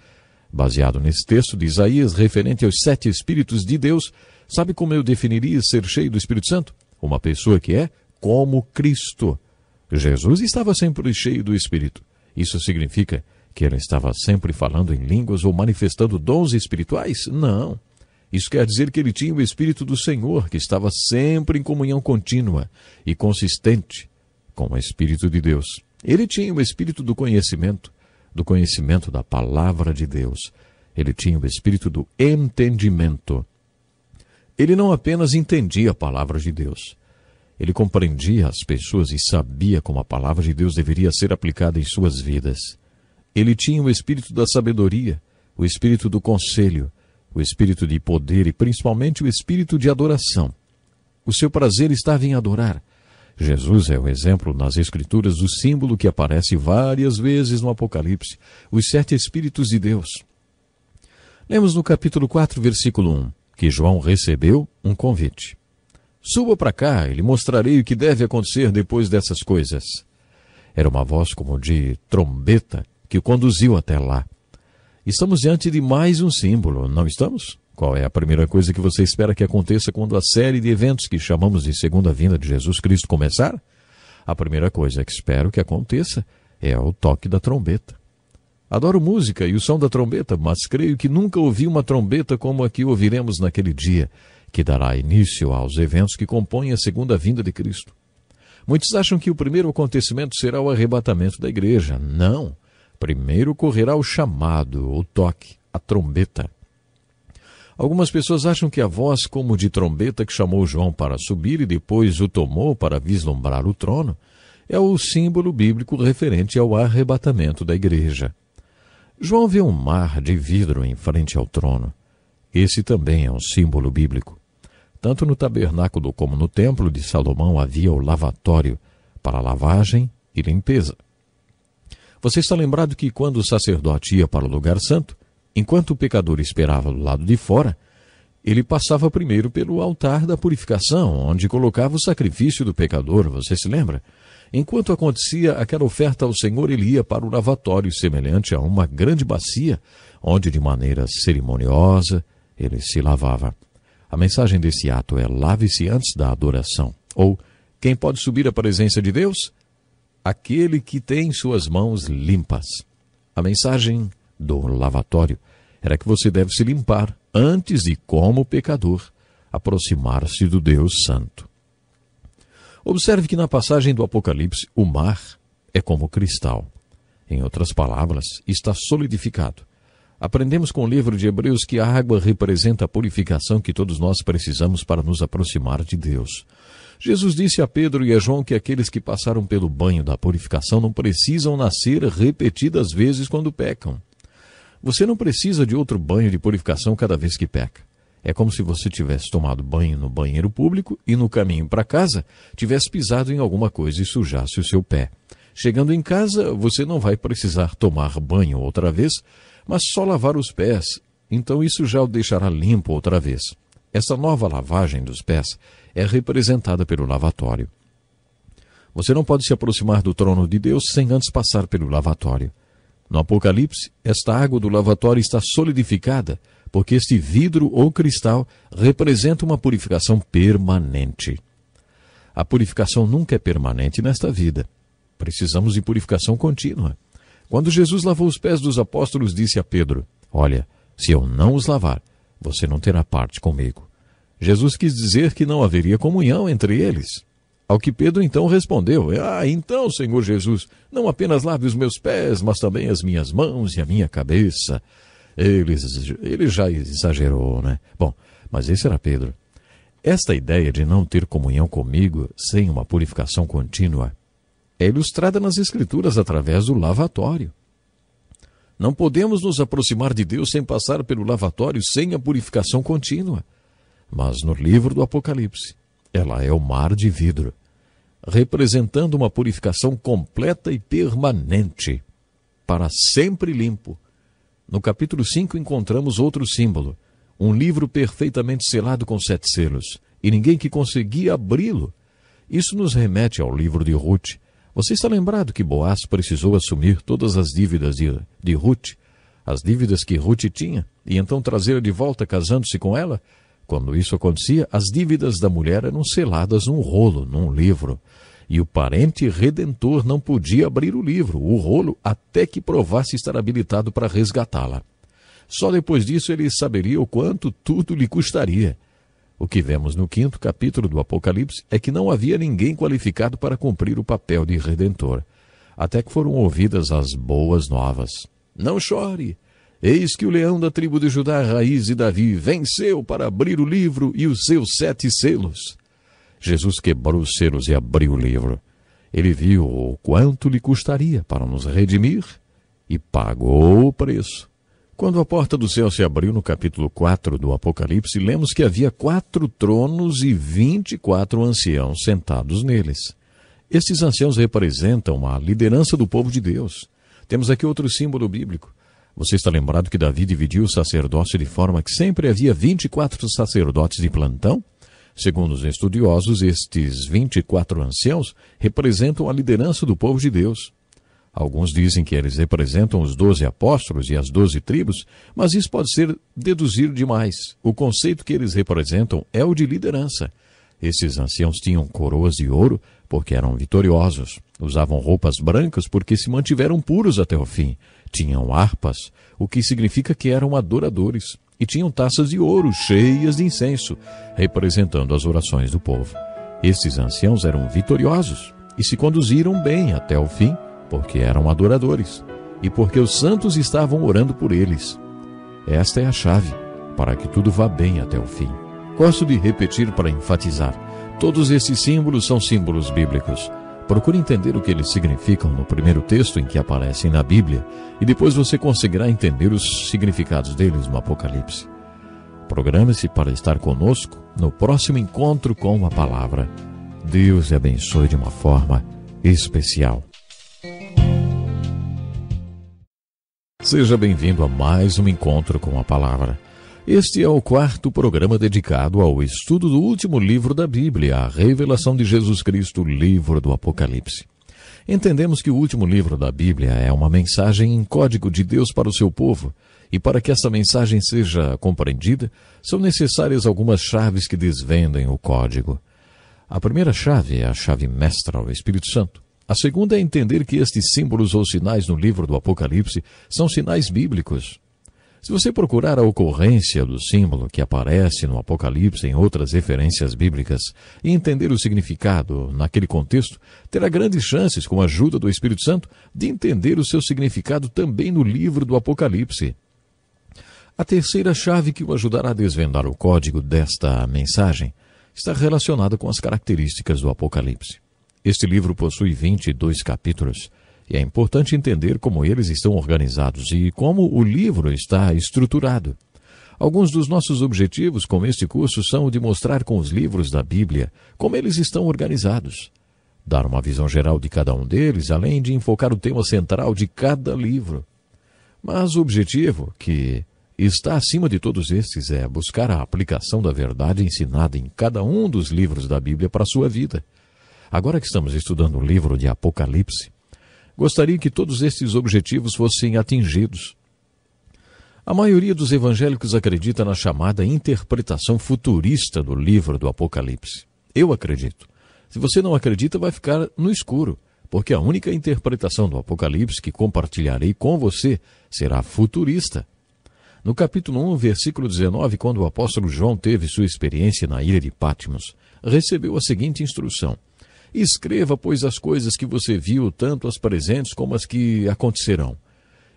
Baseado nesse texto de Isaías referente aos 7 Espíritos de Deus, sabe como eu definiria ser cheio do Espírito Santo? Uma pessoa que é como Cristo. Jesus estava sempre cheio do Espírito. Isso significa que ele estava sempre falando em línguas ou manifestando dons espirituais? Não. Isso quer dizer que ele tinha o Espírito do Senhor, que estava sempre em comunhão contínua e consistente com o Espírito de Deus. Ele tinha o Espírito do conhecimento da palavra de Deus. Ele tinha o Espírito do entendimento. Ele não apenas entendia a palavra de Deus. Ele compreendia as pessoas e sabia como a palavra de Deus deveria ser aplicada em suas vidas. Ele tinha o Espírito da sabedoria, o Espírito do conselho, o Espírito de poder e principalmente o Espírito de adoração. O seu prazer estava em adorar. Jesus é o exemplo nas Escrituras do símbolo que aparece várias vezes no Apocalipse, os 7 Espíritos de Deus. Lemos no capítulo 4, versículo 1, que João recebeu um convite. Suba para cá e lhe mostrarei o que deve acontecer depois dessas coisas. Era uma voz como de trombeta que o conduziu até lá. Estamos diante de mais um símbolo, não estamos? Qual é a primeira coisa que você espera que aconteça quando a série de eventos que chamamos de segunda vinda de Jesus Cristo começar? A primeira coisa que espero que aconteça é o toque da trombeta. Adoro música e o som da trombeta, mas creio que nunca ouvi uma trombeta como a que ouviremos naquele dia, que dará início aos eventos que compõem a segunda vinda de Cristo. Muitos acham que o primeiro acontecimento será o arrebatamento da igreja. Não. Primeiro ocorrerá o chamado, o toque, a trombeta. Algumas pessoas acham que a voz como de trombeta que chamou João para subir e depois o tomou para vislumbrar o trono é o símbolo bíblico referente ao arrebatamento da igreja. João vê um mar de vidro em frente ao trono. Esse também é um símbolo bíblico. Tanto no tabernáculo como no templo de Salomão havia o lavatório para lavagem e limpeza. Você está lembrado que quando o sacerdote ia para o lugar santo, enquanto o pecador esperava do lado de fora, ele passava primeiro pelo altar da purificação, onde colocava o sacrifício do pecador, você se lembra? Enquanto acontecia aquela oferta ao Senhor, ele ia para o lavatório, semelhante a uma grande bacia, onde de maneira cerimoniosa ele se lavava. A mensagem desse ato é: lave-se antes da adoração. Ou, quem pode subir à presença de Deus? Aquele que tem suas mãos limpas. A mensagem do lavatório era que você deve se limpar antes de, como pecador, aproximar-se do Deus Santo. Observe que na passagem do Apocalipse, o mar é como cristal. Em outras palavras, está solidificado. Aprendemos com o livro de Hebreus que a água representa a purificação que todos nós precisamos para nos aproximar de Deus. Jesus disse a Pedro e a João que aqueles que passaram pelo banho da purificação não precisam nascer repetidas vezes quando pecam. Você não precisa de outro banho de purificação cada vez que peca. É como se você tivesse tomado banho no banheiro público e no caminho para casa tivesse pisado em alguma coisa e sujasse o seu pé. Chegando em casa, você não vai precisar tomar banho outra vez, mas só lavar os pés. Então isso já o deixará limpo outra vez. Essa nova lavagem dos pés é representada pelo lavatório. Você não pode se aproximar do trono de Deus sem antes passar pelo lavatório. No Apocalipse, esta água do lavatório está solidificada, porque este vidro ou cristal representa uma purificação permanente. A purificação nunca é permanente nesta vida. Precisamos de purificação contínua. Quando Jesus lavou os pés dos apóstolos, disse a Pedro: olha, se eu não os lavar, você não terá parte comigo. Jesus quis dizer que não haveria comunhão entre eles. Ao que Pedro então respondeu: então, Senhor Jesus, não apenas lave os meus pés, mas também as minhas mãos e a minha cabeça. Ele já exagerou, né? Bom, mas esse era Pedro. Esta ideia de não ter comunhão comigo sem uma purificação contínua é ilustrada nas Escrituras através do lavatório. Não podemos nos aproximar de Deus sem passar pelo lavatório, sem a purificação contínua. Mas no livro do Apocalipse, ela é o mar de vidro, representando uma purificação completa e permanente, para sempre limpo. No capítulo 5 encontramos outro símbolo, um livro perfeitamente selado com 7 selos, e ninguém que conseguia abri-lo. Isso nos remete ao livro de Ruth. Você está lembrado que Boaz precisou assumir todas as dívidas de Ruth, as dívidas que Ruth tinha, e então trazê-la de volta casando-se com ela? Quando isso acontecia, as dívidas da mulher eram seladas num rolo, num livro, e o parente redentor não podia abrir o livro, o rolo, até que provasse estar habilitado para resgatá-la. Só depois disso ele saberia o quanto tudo lhe custaria. O que vemos no 5º capítulo do Apocalipse é que não havia ninguém qualificado para cumprir o papel de redentor, até que foram ouvidas as boas novas. Não chore! Eis que o leão da tribo de Judá, raiz de Davi, venceu para abrir o livro e os seus 7 selos. Jesus quebrou os selos e abriu o livro. Ele viu o quanto lhe custaria para nos redimir e pagou o preço. Quando a porta do céu se abriu no capítulo 4 do Apocalipse, lemos que havia 4 tronos e 24 anciãos sentados neles. Estes anciãos representam a liderança do povo de Deus. Temos aqui outro símbolo bíblico. Você está lembrado que Davi dividiu o sacerdócio de forma que sempre havia 24 sacerdotes de plantão? Segundo os estudiosos, estes 24 anciãos representam a liderança do povo de Deus. Alguns dizem que eles representam os 12 apóstolos e as 12 tribos, mas isso pode ser deduzir demais. O conceito que eles representam é o de liderança. Esses anciãos tinham coroas de ouro porque eram vitoriosos. Usavam roupas brancas porque se mantiveram puros até o fim. Tinham harpas, o que significa que eram adoradores. E tinham taças de ouro cheias de incenso, representando as orações do povo. Estes anciãos eram vitoriosos e se conduziram bem até o fim, porque eram adoradores e porque os santos estavam orando por eles. Esta é a chave para que tudo vá bem até o fim. Gosto de repetir para enfatizar. Todos esses símbolos são símbolos bíblicos. Procure entender o que eles significam no primeiro texto em que aparecem na Bíblia e depois você conseguirá entender os significados deles no Apocalipse. Programe-se para estar conosco no próximo encontro com a Palavra. Deus lhe abençoe de uma forma especial. Seja bem-vindo a mais um encontro com a Palavra. Este é o 4º programa dedicado ao estudo do último livro da Bíblia, a Revelação de Jesus Cristo, livro do Apocalipse. Entendemos que o último livro da Bíblia é uma mensagem em código de Deus para o seu povo, e para que essa mensagem seja compreendida, são necessárias algumas chaves que desvendem o código. A primeira chave é a chave mestra, o Espírito Santo. A segunda é entender que estes símbolos ou sinais no livro do Apocalipse são sinais bíblicos. Se você procurar a ocorrência do símbolo que aparece no Apocalipse em outras referências bíblicas e entender o significado naquele contexto, terá grandes chances, com a ajuda do Espírito Santo, de entender o seu significado também no livro do Apocalipse. A terceira chave que o ajudará a desvendar o código desta mensagem está relacionada com as características do Apocalipse. Este livro possui 22 capítulos. E é importante entender como eles estão organizados e como o livro está estruturado. Alguns dos nossos objetivos com este curso são o de mostrar com os livros da Bíblia como eles estão organizados. Dar uma visão geral de cada um deles, além de enfocar o tema central de cada livro. Mas o objetivo, que está acima de todos estes, é buscar a aplicação da verdade ensinada em cada um dos livros da Bíblia para a sua vida. Agora que estamos estudando o livro de Apocalipse, gostaria que todos estes objetivos fossem atingidos. A maioria dos evangélicos acredita na chamada interpretação futurista do livro do Apocalipse. Eu acredito. Se você não acredita, vai ficar no escuro, porque a única interpretação do Apocalipse que compartilharei com você será futurista. No capítulo 1, versículo 19, quando o apóstolo João teve sua experiência na ilha de Patmos, recebeu a seguinte instrução: escreva, pois, as coisas que você viu, tanto as presentes como as que acontecerão.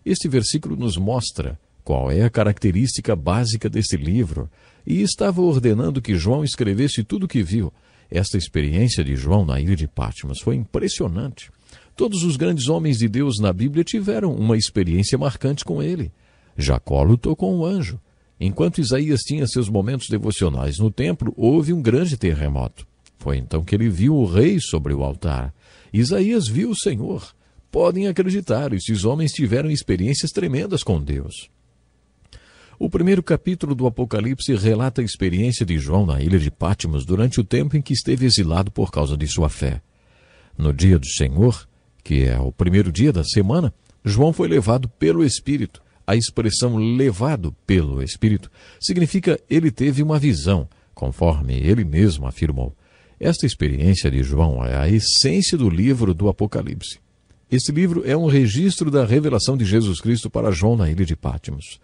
Este versículo nos mostra qual é a característica básica deste livro, e estava ordenando que João escrevesse tudo o que viu. Esta experiência de João na ilha de Patmos foi impressionante. Todos os grandes homens de Deus na Bíblia tiveram uma experiência marcante com ele. Jacó lutou com um anjo. Enquanto Isaías tinha seus momentos devocionais no templo, houve um grande terremoto. Foi então que ele viu o rei sobre o altar. Isaías viu o Senhor. Podem acreditar, esses homens tiveram experiências tremendas com Deus. O primeiro capítulo do Apocalipse relata a experiência de João na ilha de Patmos durante o tempo em que esteve exilado por causa de sua fé. No dia do Senhor, que é o primeiro dia da semana, João foi levado pelo Espírito. A expressão levado pelo Espírito significa ele teve uma visão, conforme ele mesmo afirmou. Esta experiência de João é a essência do livro do Apocalipse. Este livro é um registro da revelação de Jesus Cristo para João na ilha de Patmos.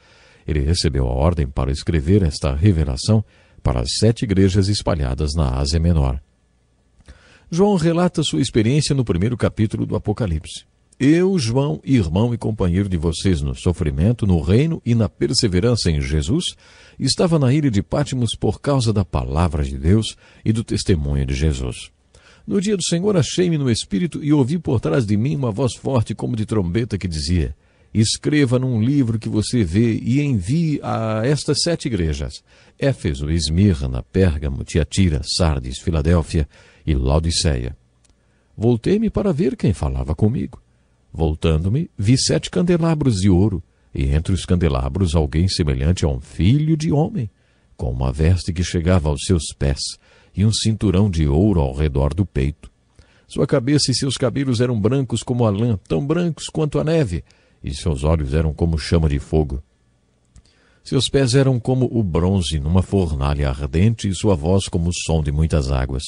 Ele recebeu a ordem para escrever esta revelação para as 7 igrejas espalhadas na Ásia Menor. João relata sua experiência no primeiro capítulo do Apocalipse. Eu, João, irmão e companheiro de vocês no sofrimento, no reino e na perseverança em Jesus, estava na ilha de Patmos por causa da palavra de Deus e do testemunho de Jesus. No dia do Senhor achei-me no Espírito e ouvi por trás de mim uma voz forte como de trombeta que dizia: escreva num livro que você vê e envie a estas 7 igrejas: Éfeso, Esmirna, Pérgamo, Tiatira, Sardes, Filadélfia e Laodiceia. Voltei-me para ver quem falava comigo. Voltando-me, vi 7 candelabros de ouro, e entre os candelabros alguém semelhante a um filho de homem, com uma veste que chegava aos seus pés, e um cinturão de ouro ao redor do peito. Sua cabeça e seus cabelos eram brancos como a lã, tão brancos quanto a neve, e seus olhos eram como chama de fogo. Seus pés eram como o bronze numa fornalha ardente, e sua voz como o som de muitas águas.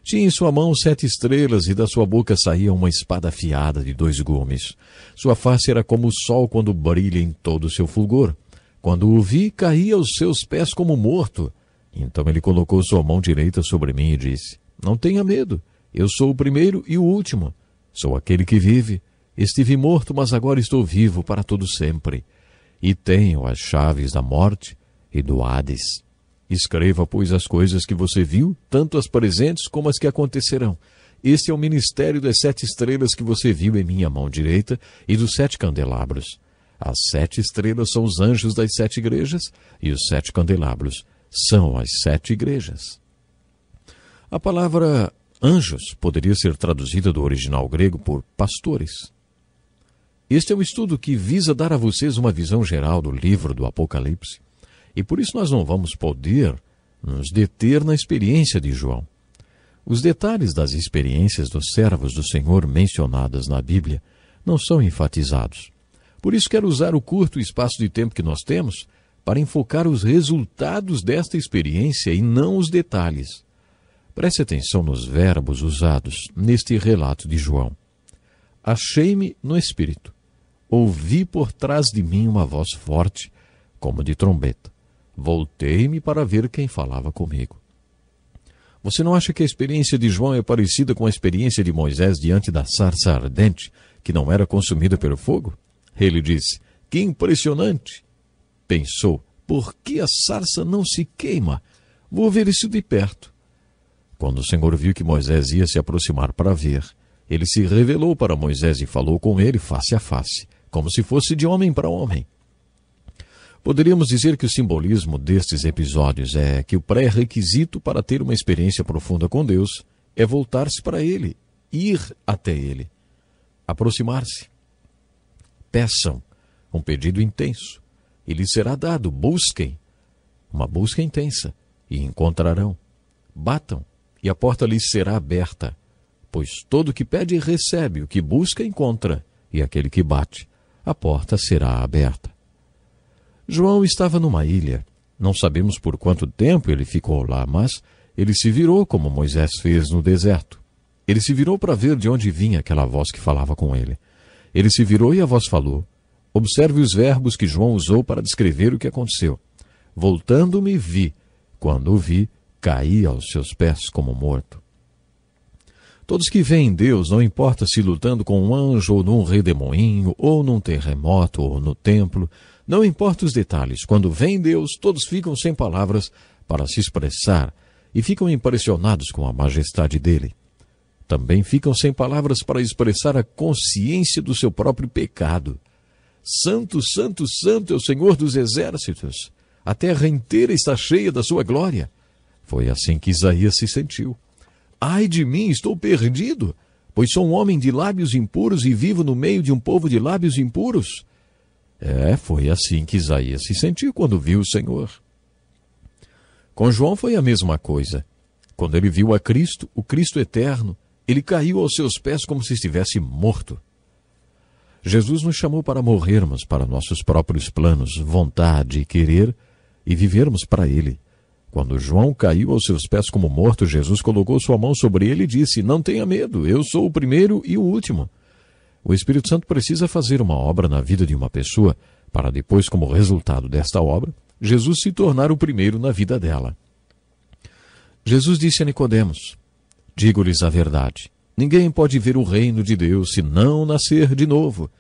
Tinha em sua mão 7 estrelas, e da sua boca saía uma espada afiada de 2 gumes. Sua face era como o sol quando brilha em todo o seu fulgor. Quando o vi, caí aos seus pés como morto. Então ele colocou sua mão direita sobre mim e disse: não tenha medo, eu sou o primeiro e o último. Sou aquele que vive. Estive morto, mas agora estou vivo para todo sempre. E tenho as chaves da morte e do Hades. Escreva, pois, as coisas que você viu, tanto as presentes como as que acontecerão. Este é o ministério das 7 estrelas que você viu em minha mão direita e dos 7 candelabros. As 7 estrelas são os anjos das 7 igrejas e os 7 candelabros são as 7 igrejas. A palavra anjos poderia ser traduzida do original grego por pastores. Este é um estudo que visa dar a vocês uma visão geral do livro do Apocalipse. E por isso nós não vamos poder nos deter na experiência de João. Os detalhes das experiências dos servos do Senhor mencionadas na Bíblia não são enfatizados. Por isso quero usar o curto espaço de tempo que nós temos para enfocar os resultados desta experiência e não os detalhes. Preste atenção nos verbos usados neste relato de João. Achei-me no Espírito. Ouvi por trás de mim uma voz forte, como de trombeta. Voltei-me para ver quem falava comigo. Você não acha que a experiência de João é parecida com a experiência de Moisés diante da sarça ardente, que não era consumida pelo fogo? Ele disse: que impressionante! Pensou: por que a sarça não se queima? Vou ver isso de perto. Quando o Senhor viu que Moisés ia se aproximar para ver, ele se revelou para Moisés e falou com ele face a face, como se fosse de homem para homem. Poderíamos dizer que o simbolismo destes episódios é que o pré-requisito para ter uma experiência profunda com Deus é voltar-se para Ele, ir até Ele, aproximar-se. Peçam um pedido intenso, e lhes será dado. Busquem uma busca intensa, e encontrarão. Batam, e a porta lhes será aberta. Pois todo o que pede recebe, o que busca encontra, e aquele que bate, a porta será aberta. João estava numa ilha. Não sabemos por quanto tempo ele ficou lá, mas ele se virou como Moisés fez no deserto. Ele se virou para ver de onde vinha aquela voz que falava com ele. Ele se virou e a voz falou. Observe os verbos que João usou para descrever o que aconteceu. Voltando-me, vi. Quando o vi, caí aos seus pés como morto. Todos que veem Deus, não importa se lutando com um anjo, ou num redemoinho, ou num terremoto, ou no templo, não importa os detalhes, quando veem Deus, todos ficam sem palavras para se expressar e ficam impressionados com a majestade dele. Também ficam sem palavras para expressar a consciência do seu próprio pecado. Santo, santo, santo é o Senhor dos exércitos. A terra inteira está cheia da sua glória. Foi assim que Isaías se sentiu. Ai de mim, estou perdido, pois sou um homem de lábios impuros e vivo no meio de um povo de lábios impuros. Foi assim que Isaías se sentiu quando viu o Senhor. Com João foi a mesma coisa. Quando ele viu a Cristo, o Cristo eterno, ele caiu aos seus pés como se estivesse morto. Jesus nos chamou para morrermos para nossos próprios planos, vontade e querer, e vivermos para Ele. Quando João caiu aos seus pés como morto, Jesus colocou sua mão sobre ele e disse: "Não tenha medo, eu sou o primeiro e o último." O Espírito Santo precisa fazer uma obra na vida de uma pessoa, para depois, como resultado desta obra, Jesus se tornar o primeiro na vida dela. Jesus disse a Nicodemos: "Digo-lhes a verdade. Ninguém pode ver o reino de Deus se não nascer de novo.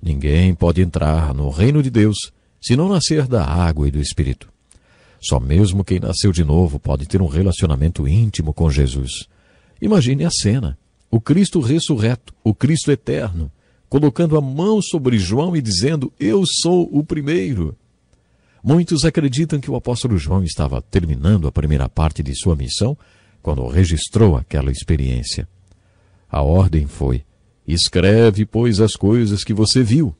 Ninguém pode entrar no reino de Deus se não nascer da água e do Espírito. Só mesmo quem nasceu de novo pode ter um relacionamento íntimo com Jesus." Imagine a cena. O Cristo ressurreto, o Cristo eterno, colocando a mão sobre João e dizendo: "Eu sou o primeiro." Muitos acreditam que o apóstolo João estava terminando a primeira parte de sua missão quando registrou aquela experiência. A ordem foi: "Escreve, pois, as coisas que você viu."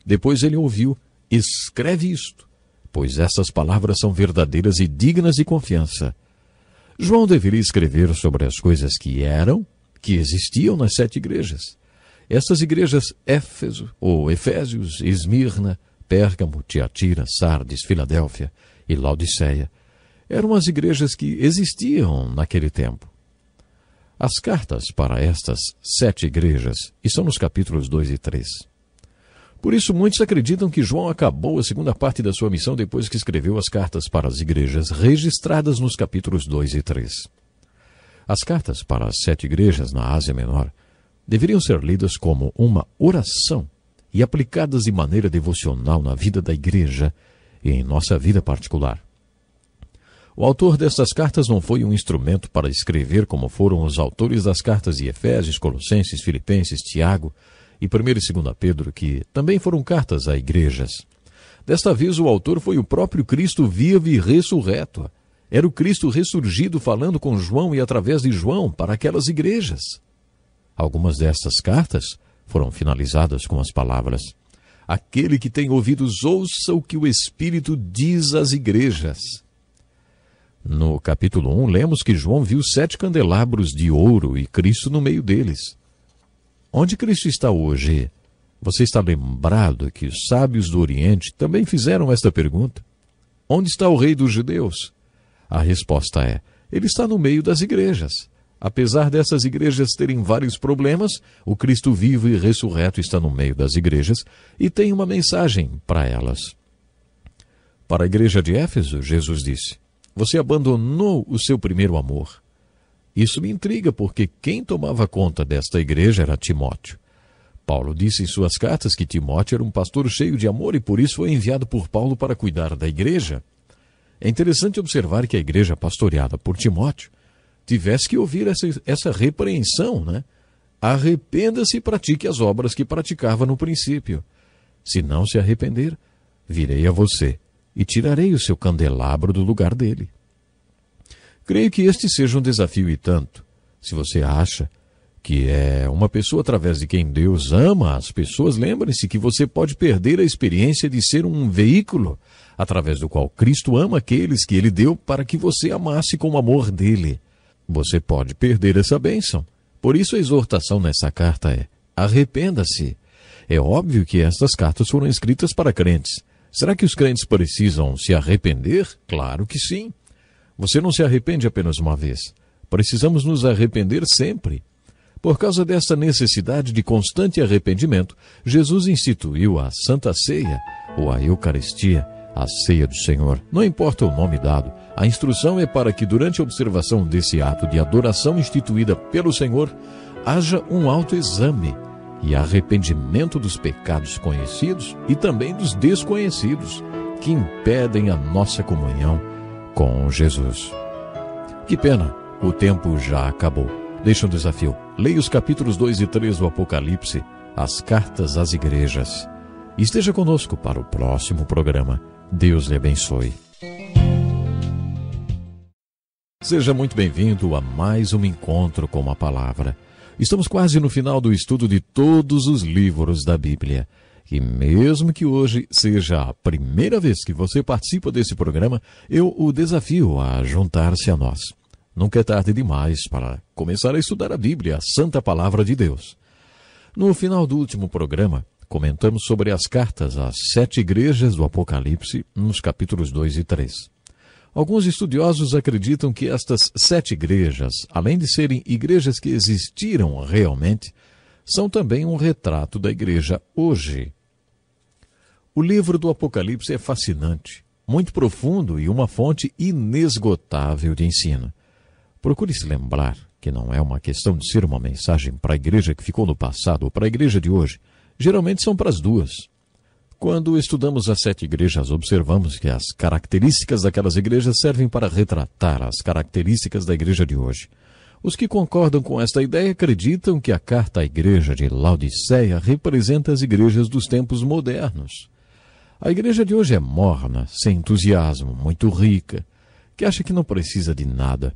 Depois ele ouviu: "Escreve isto, pois essas palavras são verdadeiras e dignas de confiança." João deveria escrever sobre as coisas que eram, que existiam nas 7 igrejas. Essas igrejas Éfeso, ou Efésios, Esmirna, Pérgamo, Tiatira, Sardes, Filadélfia e Laodiceia, eram as igrejas que existiam naquele tempo. As cartas para estas 7 igrejas estão nos capítulos 2 e 3. Por isso, muitos acreditam que João acabou a segunda parte da sua missão depois que escreveu as cartas para as igrejas registradas nos capítulos 2 e 3. As cartas para as 7 igrejas na Ásia Menor deveriam ser lidas como uma oração e aplicadas de maneira devocional na vida da igreja e em nossa vida particular. O autor destas cartas não foi um instrumento para escrever como foram os autores das cartas de Efésios, Colossenses, Filipenses, Tiago e 1 e 2 Pedro, que também foram cartas a igrejas. Desta vez o autor foi o próprio Cristo vivo e ressurreto. Era o Cristo ressurgido falando com João e através de João para aquelas igrejas. Algumas destas cartas foram finalizadas com as palavras: "Aquele que tem ouvidos, ouça o que o Espírito diz às igrejas." No capítulo 1, lemos que João viu 7 candelabros de ouro e Cristo no meio deles. Onde Cristo está hoje? Você está lembrado que os sábios do Oriente também fizeram esta pergunta? Onde está o Rei dos Judeus? A resposta é: ele está no meio das igrejas. Apesar dessas igrejas terem vários problemas, o Cristo vivo e ressurreto está no meio das igrejas e tem uma mensagem para elas. Para a igreja de Éfeso, Jesus disse: "Você abandonou o seu primeiro amor." Isso me intriga, porque quem tomava conta desta igreja era Timóteo. Paulo disse em suas cartas que Timóteo era um pastor cheio de amor e por isso foi enviado por Paulo para cuidar da igreja. É interessante observar que a igreja pastoreada por Timóteo tivesse que ouvir essa repreensão, né? "Arrependa-se e pratique as obras que praticava no princípio. Se não se arrepender, virei a você e tirarei o seu candelabro do lugar dele." Creio que este seja um desafio e tanto. Se você acha que é uma pessoa através de quem Deus ama as pessoas, lembre-se que você pode perder a experiência de ser um veículo através do qual Cristo ama aqueles que Ele deu para que você amasse com o amor dele. Você pode perder essa bênção. Por isso a exortação nessa carta é: arrependa-se. É óbvio que estas cartas foram escritas para crentes. Será que os crentes precisam se arrepender? Claro que sim. Você não se arrepende apenas uma vez. Precisamos nos arrepender sempre. Por causa dessa necessidade de constante arrependimento, Jesus instituiu a Santa Ceia, ou a Eucaristia, a Ceia do Senhor. Não importa o nome dado, a instrução é para que durante a observação desse ato de adoração instituída pelo Senhor, haja um autoexame e arrependimento dos pecados conhecidos e também dos desconhecidos, que impedem a nossa comunhão com Jesus. Que pena, o tempo já acabou. Deixa um desafio. Leia os capítulos 2 e 3 do Apocalipse, as cartas às igrejas. E esteja conosco para o próximo programa. Deus lhe abençoe. Seja muito bem-vindo a mais um encontro com a palavra. Estamos quase no final do estudo de todos os livros da Bíblia. E mesmo que hoje seja a primeira vez que você participa desse programa, eu o desafio a juntar-se a nós. Nunca é tarde demais para começar a estudar a Bíblia, a Santa Palavra de Deus. No final do último programa, comentamos sobre as cartas às 7 igrejas do Apocalipse, nos capítulos 2 e 3. Alguns estudiosos acreditam que estas 7 igrejas, além de serem igrejas que existiram realmente, são também um retrato da igreja hoje. O livro do Apocalipse é fascinante, muito profundo e uma fonte inesgotável de ensino. Procure se lembrar que não é uma questão de ser uma mensagem para a igreja que ficou no passado ou para a igreja de hoje. Geralmente são para as duas. Quando estudamos as 7 igrejas, observamos que as características daquelas igrejas servem para retratar as características da igreja de hoje. Os que concordam com esta ideia acreditam que a carta à igreja de Laodiceia representa as igrejas dos tempos modernos. A igreja de hoje é morna, sem entusiasmo, muito rica, que acha que não precisa de nada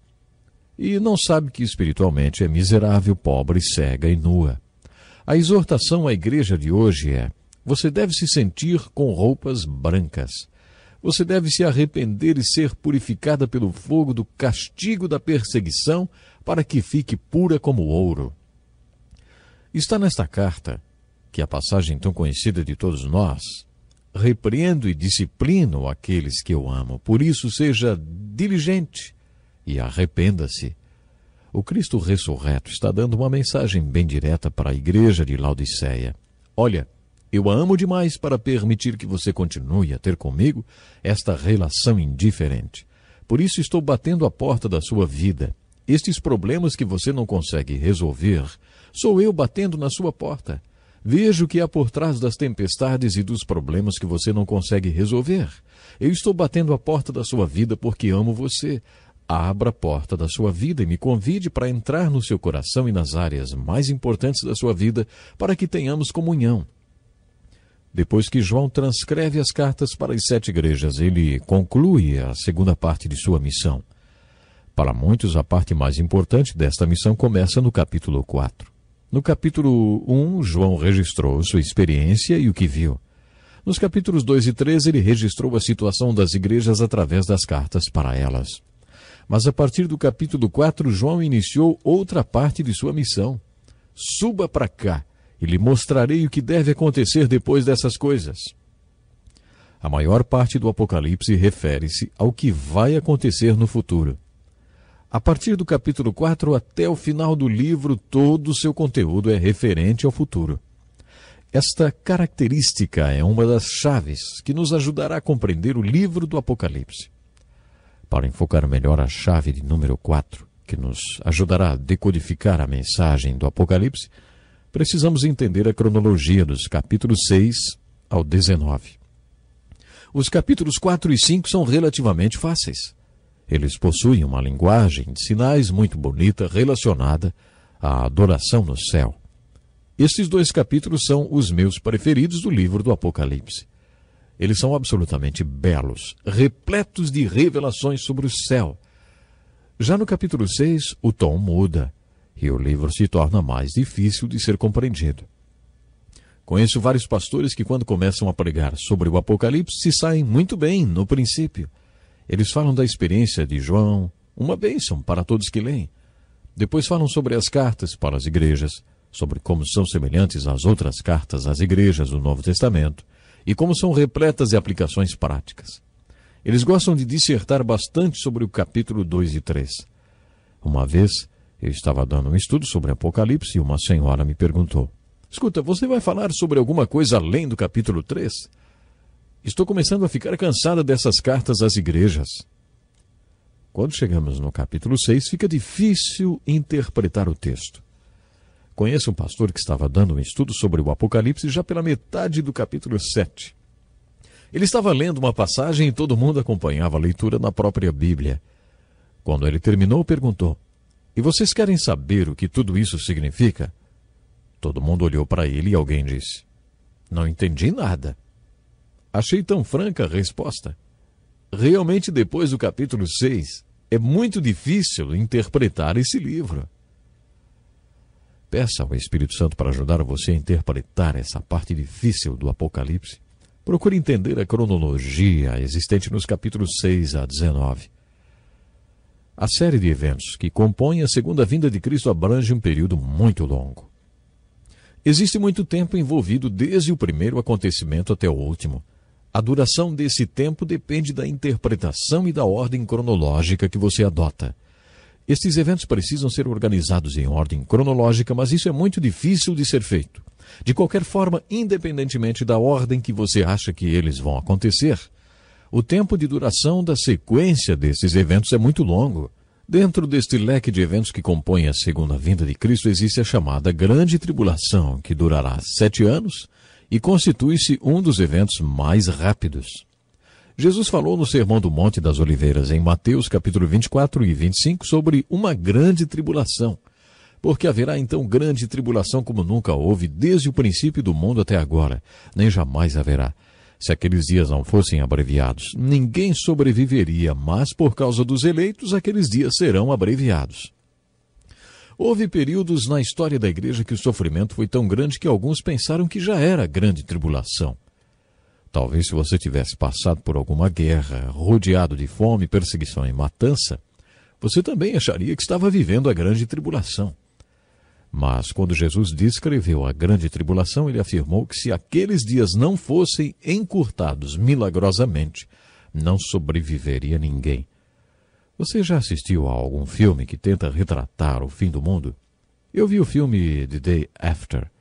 e não sabe que espiritualmente é miserável, pobre, cega e nua. A exortação à igreja de hoje é: você deve se sentir com roupas brancas. Você deve se arrepender e ser purificada pelo fogo do castigo da perseguição para que fique pura como ouro. Está nesta carta, que é a passagem tão conhecida de todos nós: repreendo e disciplino aqueles que eu amo, por isso seja diligente e arrependa-se. O Cristo ressurreto está dando uma mensagem bem direta para a igreja de Laodiceia. Olha, eu a amo demais para permitir que você continue a ter comigo esta relação indiferente. Por isso estou batendo a porta da sua vida. Estes problemas que você não consegue resolver, sou eu batendo na sua porta. Veja o que há por trás das tempestades e dos problemas que você não consegue resolver. Eu estou batendo a porta da sua vida porque amo você. Abra a porta da sua vida e me convide para entrar no seu coração e nas áreas mais importantes da sua vida para que tenhamos comunhão. Depois que João transcreve as cartas para as 7 igrejas, ele conclui a segunda parte de sua missão. Para muitos, a parte mais importante desta missão começa no capítulo 4. No capítulo 1, João registrou sua experiência e o que viu. Nos capítulos 2 e 3, ele registrou a situação das igrejas através das cartas para elas. Mas a partir do capítulo 4, João iniciou outra parte de sua missão. Suba para cá e lhe mostrarei o que deve acontecer depois dessas coisas. A maior parte do Apocalipse refere-se ao que vai acontecer no futuro. A partir do capítulo 4 até o final do livro, todo o seu conteúdo é referente ao futuro. Esta característica é uma das chaves que nos ajudará a compreender o livro do Apocalipse. Para enfocar melhor a chave de número 4, que nos ajudará a decodificar a mensagem do Apocalipse, precisamos entender a cronologia dos capítulos 6 ao 19. Os capítulos 4 e 5 são relativamente fáceis. Eles possuem uma linguagem de sinais muito bonita relacionada à adoração no céu. Estes 2 capítulos são os meus preferidos do livro do Apocalipse. Eles são absolutamente belos, repletos de revelações sobre o céu. Já no capítulo 6, o tom muda e o livro se torna mais difícil de ser compreendido. Conheço vários pastores que, quando começam a pregar sobre o Apocalipse, se saem muito bem no princípio. Eles falam da experiência de João, uma bênção para todos que leem. Depois falam sobre as cartas para as igrejas, sobre como são semelhantes às outras cartas às igrejas do Novo Testamento e como são repletas de aplicações práticas. Eles gostam de dissertar bastante sobre o capítulo 2 e 3. Uma vez, eu estava dando um estudo sobre Apocalipse e uma senhora me perguntou: escuta, você vai falar sobre alguma coisa além do capítulo 3? Estou começando a ficar cansada dessas cartas às igrejas. Quando chegamos no capítulo 6, fica difícil interpretar o texto. Conheço um pastor que estava dando um estudo sobre o Apocalipse já pela metade do capítulo 7. Ele estava lendo uma passagem e todo mundo acompanhava a leitura na própria Bíblia. Quando ele terminou, perguntou: e vocês querem saber o que tudo isso significa? Todo mundo olhou para ele e alguém disse: não entendi nada. Achei tão franca a resposta. Realmente, depois do capítulo 6, é muito difícil interpretar esse livro. Peça ao Espírito Santo para ajudar você a interpretar essa parte difícil do Apocalipse. Procure entender a cronologia existente nos capítulos 6 a 19. A série de eventos que compõem a segunda vinda de Cristo abrange um período muito longo. Existe muito tempo envolvido desde o primeiro acontecimento até o último. A duração desse tempo depende da interpretação e da ordem cronológica que você adota. Estes eventos precisam ser organizados em ordem cronológica, mas isso é muito difícil de ser feito. De qualquer forma, independentemente da ordem que você acha que eles vão acontecer, o tempo de duração da sequência desses eventos é muito longo. Dentro deste leque de eventos que compõem a segunda vinda de Cristo existe a chamada Grande Tribulação, que durará 7 anos e constitui-se um dos eventos mais rápidos. Jesus falou no Sermão do Monte das Oliveiras, em Mateus capítulo 24 e 25, sobre uma grande tribulação. Porque haverá então grande tribulação como nunca houve desde o princípio do mundo até agora, nem jamais haverá. Se aqueles dias não fossem abreviados, ninguém sobreviveria, mas por causa dos eleitos, aqueles dias serão abreviados. Houve períodos na história da igreja que o sofrimento foi tão grande que alguns pensaram que já era grande tribulação. Talvez se você tivesse passado por alguma guerra, rodeado de fome, perseguição e matança, você também acharia que estava vivendo a grande tribulação. Mas quando Jesus descreveu a grande tribulação, ele afirmou que se aqueles dias não fossem encurtados milagrosamente, não sobreviveria ninguém. Você já assistiu a algum filme que tenta retratar o fim do mundo? Eu vi o filme The Day After.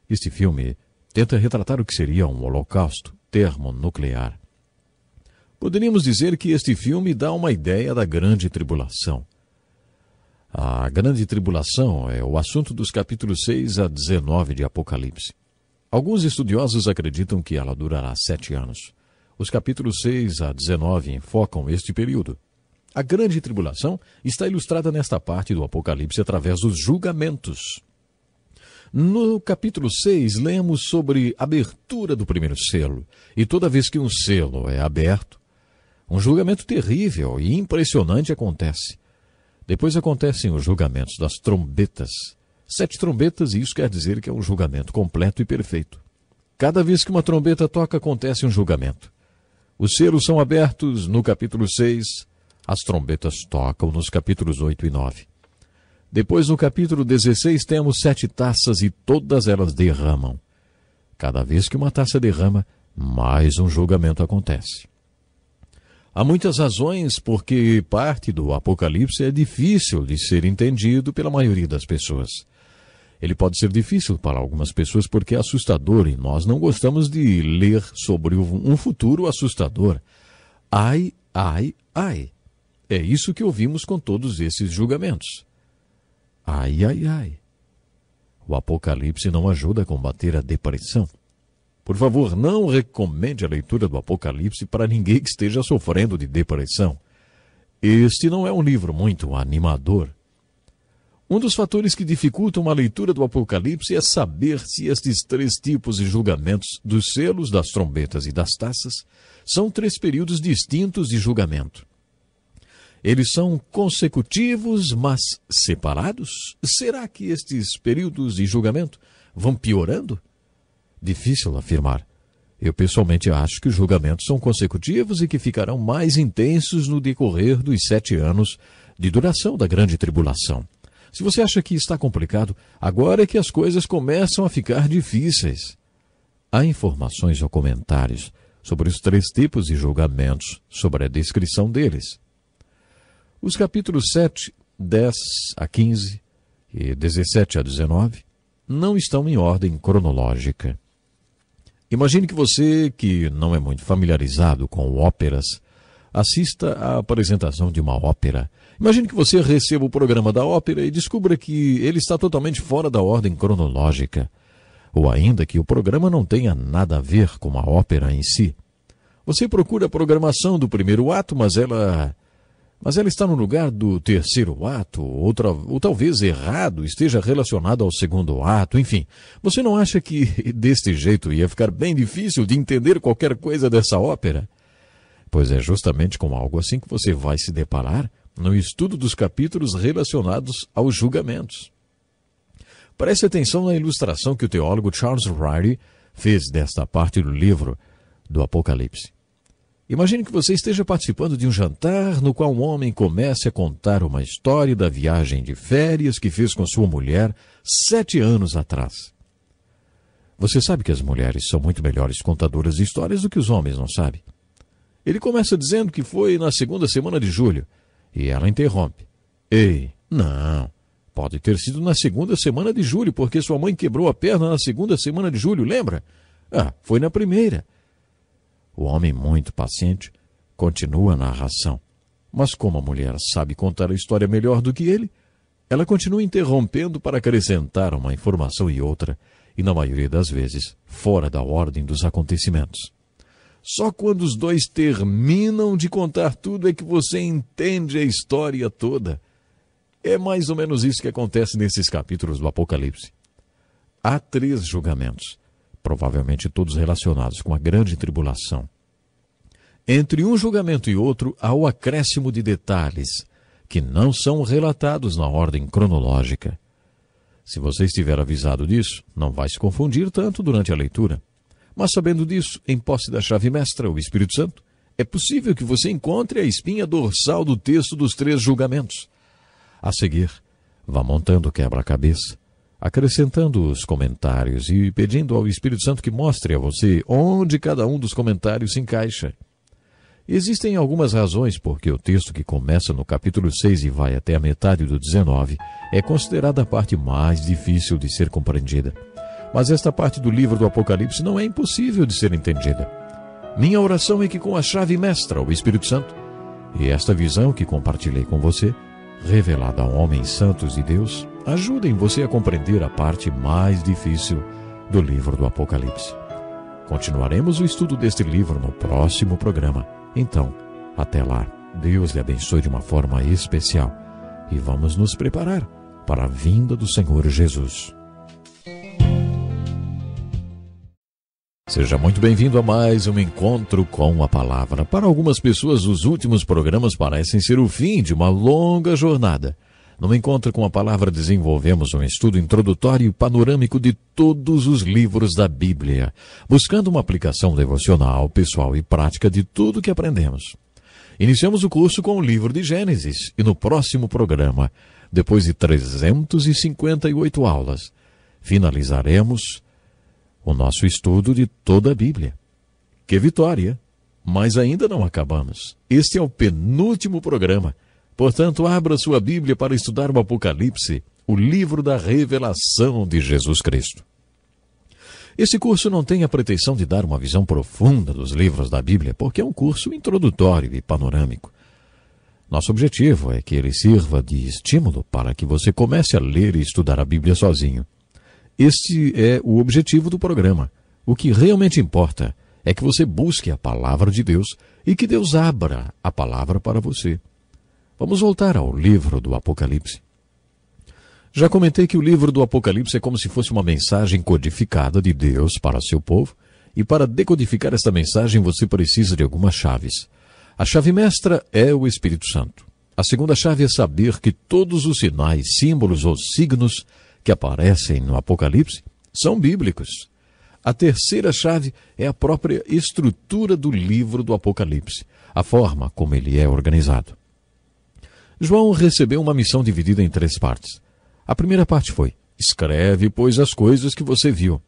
Este filme tenta retratar o que seria um holocausto termonuclear. Poderíamos dizer que este filme dá uma ideia da grande tribulação. A grande tribulação é o assunto dos capítulos 6 a 19 de Apocalipse. Alguns estudiosos acreditam que ela durará 7 anos. Os capítulos 6 a 19 enfocam este período. A grande tribulação está ilustrada nesta parte do Apocalipse através dos julgamentos. No capítulo 6, lemos sobre a abertura do primeiro selo. E toda vez que um selo é aberto, um julgamento terrível e impressionante acontece. Depois acontecem os julgamentos das trombetas. 7 trombetas, e isso quer dizer que é um julgamento completo e perfeito. Cada vez que uma trombeta toca, acontece um julgamento. Os selos são abertos no capítulo 6, as trombetas tocam nos capítulos 8 e 9. Depois, no capítulo 16, temos 7 taças e todas elas derramam. Cada vez que uma taça derrama, mais um julgamento acontece. Há muitas razões porque parte do Apocalipse é difícil de ser entendido pela maioria das pessoas. Ele pode ser difícil para algumas pessoas porque é assustador e nós não gostamos de ler sobre um futuro assustador. Ai, ai, ai. É isso que ouvimos com todos esses julgamentos. Ai, ai, ai. O Apocalipse não ajuda a combater a depressão. Por favor, não recomende a leitura do Apocalipse para ninguém que esteja sofrendo de depressão. Este não é um livro muito animador. Um dos fatores que dificultam a leitura do Apocalipse é saber se estes 3 tipos de julgamentos dos selos, das trombetas e das taças são 3 períodos distintos de julgamento. Eles são consecutivos, mas separados? Será que estes períodos de julgamento vão piorando? Difícil afirmar. Eu pessoalmente acho que os julgamentos são consecutivos e que ficarão mais intensos no decorrer dos 7 anos de duração da grande tribulação. Se você acha que está complicado, agora é que as coisas começam a ficar difíceis. Há informações ou comentários sobre os 3 tipos de julgamentos, sobre a descrição deles. Os capítulos 7, 10 a 15 e 17 a 19 não estão em ordem cronológica. Imagine que você, que não é muito familiarizado com óperas, assista à apresentação de uma ópera. Imagine que você receba o programa da ópera e descubra que ele está totalmente fora da ordem cronológica, ou ainda que o programa não tenha nada a ver com a ópera em si. Você procura a programação do primeiro ato, mas ela está no lugar do terceiro ato, ou talvez errado, esteja relacionado ao segundo ato, enfim. Você não acha que deste jeito ia ficar bem difícil de entender qualquer coisa dessa ópera? Pois é justamente com algo assim que você vai se deparar no estudo dos capítulos relacionados aos julgamentos. Preste atenção na ilustração que o teólogo Charles Ryrie fez desta parte do livro do Apocalipse. Imagine que você esteja participando de um jantar no qual um homem comece a contar uma história da viagem de férias que fez com sua mulher 7 anos atrás. Você sabe que as mulheres são muito melhores contadoras de histórias do que os homens, não sabe? Ele começa dizendo que foi na 2ª semana de julho, e ela interrompe. Ei, não, pode ter sido na 2ª semana de julho, porque sua mãe quebrou a perna na 2ª semana de julho, lembra? Ah, foi na 1ª. O homem, muito paciente, continua a narração. Mas como a mulher sabe contar a história melhor do que ele, ela continua interrompendo para acrescentar uma informação e outra, e na maioria das vezes, fora da ordem dos acontecimentos. Só quando os dois terminam de contar tudo é que você entende a história toda. É mais ou menos isso que acontece nesses capítulos do Apocalipse. Há 3 julgamentos, provavelmente todos relacionados com a grande tribulação. Entre um julgamento e outro, há o acréscimo de detalhes, que não são relatados na ordem cronológica. Se você estiver avisado disso, não vai se confundir tanto durante a leitura. Mas sabendo disso, em posse da chave mestra, o Espírito Santo, é possível que você encontre a espinha dorsal do texto dos 3 julgamentos. A seguir, vá montando o quebra-cabeça, acrescentando os comentários e pedindo ao Espírito Santo que mostre a você onde cada um dos comentários se encaixa. Existem algumas razões porque o texto que começa no capítulo 6 e vai até a metade do 19 é considerada a parte mais difícil de ser compreendida. Mas esta parte do livro do Apocalipse não é impossível de ser entendida. Minha oração é que com a chave mestra, o Espírito Santo, e esta visão que compartilhei com você, revelada a homens santos de Deus, ajudem você a compreender a parte mais difícil do livro do Apocalipse. Continuaremos o estudo deste livro no próximo programa. Então, até lá, Deus lhe abençoe de uma forma especial e vamos nos preparar para a vinda do Senhor Jesus. Seja muito bem-vindo a mais um encontro com a palavra. Para algumas pessoas, os últimos programas parecem ser o fim de uma longa jornada. No encontro com a palavra, desenvolvemos um estudo introdutório e panorâmico de todos os livros da Bíblia, buscando uma aplicação devocional, pessoal e prática de tudo que aprendemos. Iniciamos o curso com o livro de Gênesis e no próximo programa, depois de 358 aulas, finalizaremos o nosso estudo de toda a Bíblia. Que vitória! Mas ainda não acabamos. Este é o penúltimo programa. Portanto, abra sua Bíblia para estudar o Apocalipse, o livro da revelação de Jesus Cristo. Esse curso não tem a pretensão de dar uma visão profunda dos livros da Bíblia, porque é um curso introdutório e panorâmico. Nosso objetivo é que ele sirva de estímulo para que você comece a ler e estudar a Bíblia sozinho. Este é o objetivo do programa. O que realmente importa é que você busque a palavra de Deus e que Deus abra a palavra para você. Vamos voltar ao livro do Apocalipse. Já comentei que o livro do Apocalipse é como se fosse uma mensagem codificada de Deus para seu povo, e para decodificar esta mensagem você precisa de algumas chaves. A chave mestra é o Espírito Santo. A segunda chave é saber que todos os sinais, símbolos ou signos que aparecem no Apocalipse são bíblicos. A terceira chave é a própria estrutura do livro do Apocalipse, a forma como ele é organizado. João recebeu uma missão dividida em 3 partes. A primeira parte foi: escreve, pois, as coisas que você viu.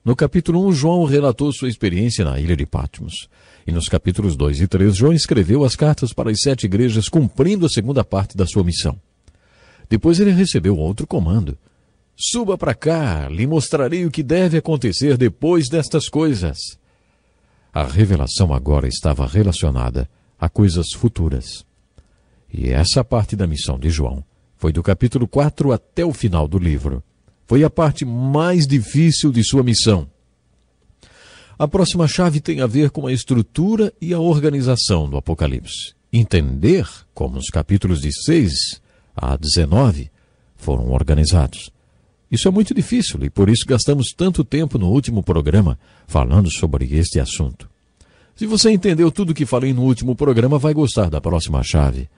No capítulo 1, João relatou sua experiência na ilha de Patmos. E nos capítulos 2 e 3, João escreveu as cartas para as 7 igrejas, cumprindo a segunda parte da sua missão. Depois ele recebeu outro comando: suba para cá, lhe mostrarei o que deve acontecer depois destas coisas. A revelação agora estava relacionada a coisas futuras. E essa parte da missão de João foi do capítulo 4 até o final do livro. Foi a parte mais difícil de sua missão. A próxima chave tem a ver com a estrutura e a organização do Apocalipse. Entender como os capítulos de 6 a 19 foram organizados. Isso é muito difícil e por isso gastamos tanto tempo no último programa falando sobre este assunto. Se você entendeu tudo o que falei no último programa, vai gostar da próxima chave.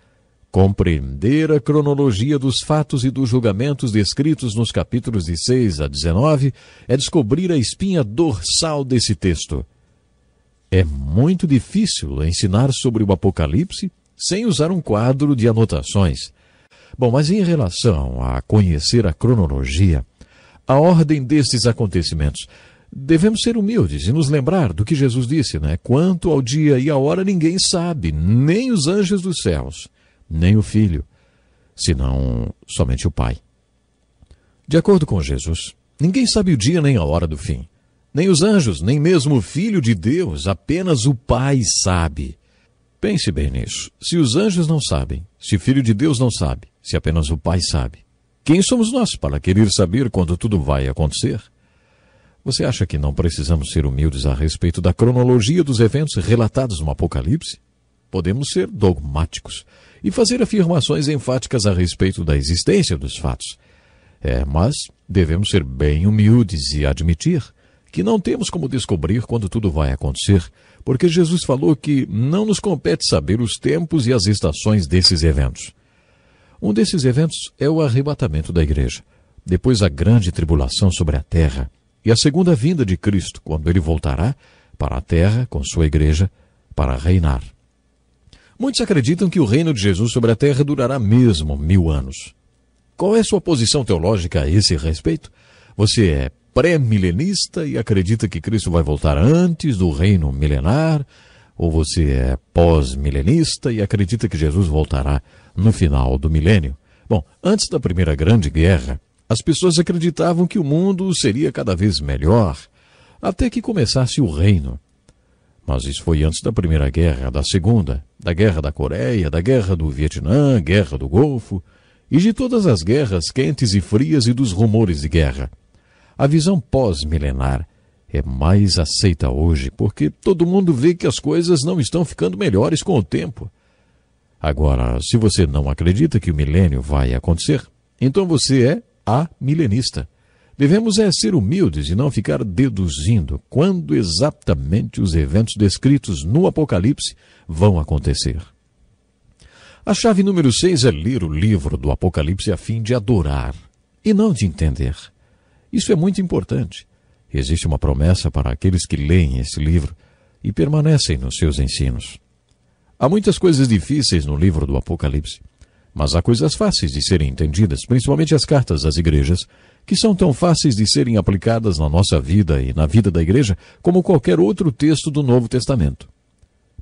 Compreender a cronologia dos fatos e dos julgamentos descritos nos capítulos de 6 a 19 é descobrir a espinha dorsal desse texto. É muito difícil ensinar sobre o Apocalipse sem usar um quadro de anotações. Bom, mas em relação a conhecer a cronologia, a ordem destes acontecimentos, devemos ser humildes e nos lembrar do que Jesus disse, né? Quanto ao dia e à hora ninguém sabe, nem os anjos dos céus, nem o Filho, senão somente o Pai. De acordo com Jesus, ninguém sabe o dia nem a hora do fim. Nem os anjos, nem mesmo o Filho de Deus, apenas o Pai sabe. Pense bem nisso. Se os anjos não sabem, se o Filho de Deus não sabe, se apenas o Pai sabe, quem somos nós para querer saber quando tudo vai acontecer? Você acha que não precisamos ser humildes a respeito da cronologia dos eventos relatados no Apocalipse? Podemos ser dogmáticos e fazer afirmações enfáticas a respeito da existência dos fatos. Mas devemos ser bem humildes e admitir que não temos como descobrir quando tudo vai acontecer, porque Jesus falou que não nos compete saber os tempos e as estações desses eventos. Um desses eventos é o arrebatamento da igreja, depois a grande tribulação sobre a terra e a segunda vinda de Cristo, quando ele voltará para a terra com sua igreja para reinar. Muitos acreditam que o reino de Jesus sobre a terra durará mesmo 1000 anos. Qual é sua posição teológica a esse respeito? Você é pré-milenista e acredita que Cristo vai voltar antes do reino milenar? Ou você é pós-milenista e acredita que Jesus voltará no final do milênio? Bom, antes da Primeira Grande Guerra, as pessoas acreditavam que o mundo seria cada vez melhor, até que começasse o reino. Mas isso foi antes da Primeira Guerra, da Segunda, da Guerra da Coreia, da Guerra do Vietnã, Guerra do Golfo, e de todas as guerras quentes e frias e dos rumores de guerra. A visão pós-milenar é mais aceita hoje, porque todo mundo vê que as coisas não estão ficando melhores com o tempo. Agora, se você não acredita que o milênio vai acontecer, então você é amilenista. Devemos ser humildes e não ficar deduzindo quando exatamente os eventos descritos no Apocalipse vão acontecer. A chave número 6 é ler o livro do Apocalipse a fim de adorar e não de entender. Isso é muito importante. Existe uma promessa para aqueles que leem esse livro e permanecem nos seus ensinos. Há muitas coisas difíceis no livro do Apocalipse, mas há coisas fáceis de serem entendidas, principalmente as cartas às igrejas, que são tão fáceis de serem aplicadas na nossa vida e na vida da igreja como qualquer outro texto do Novo Testamento.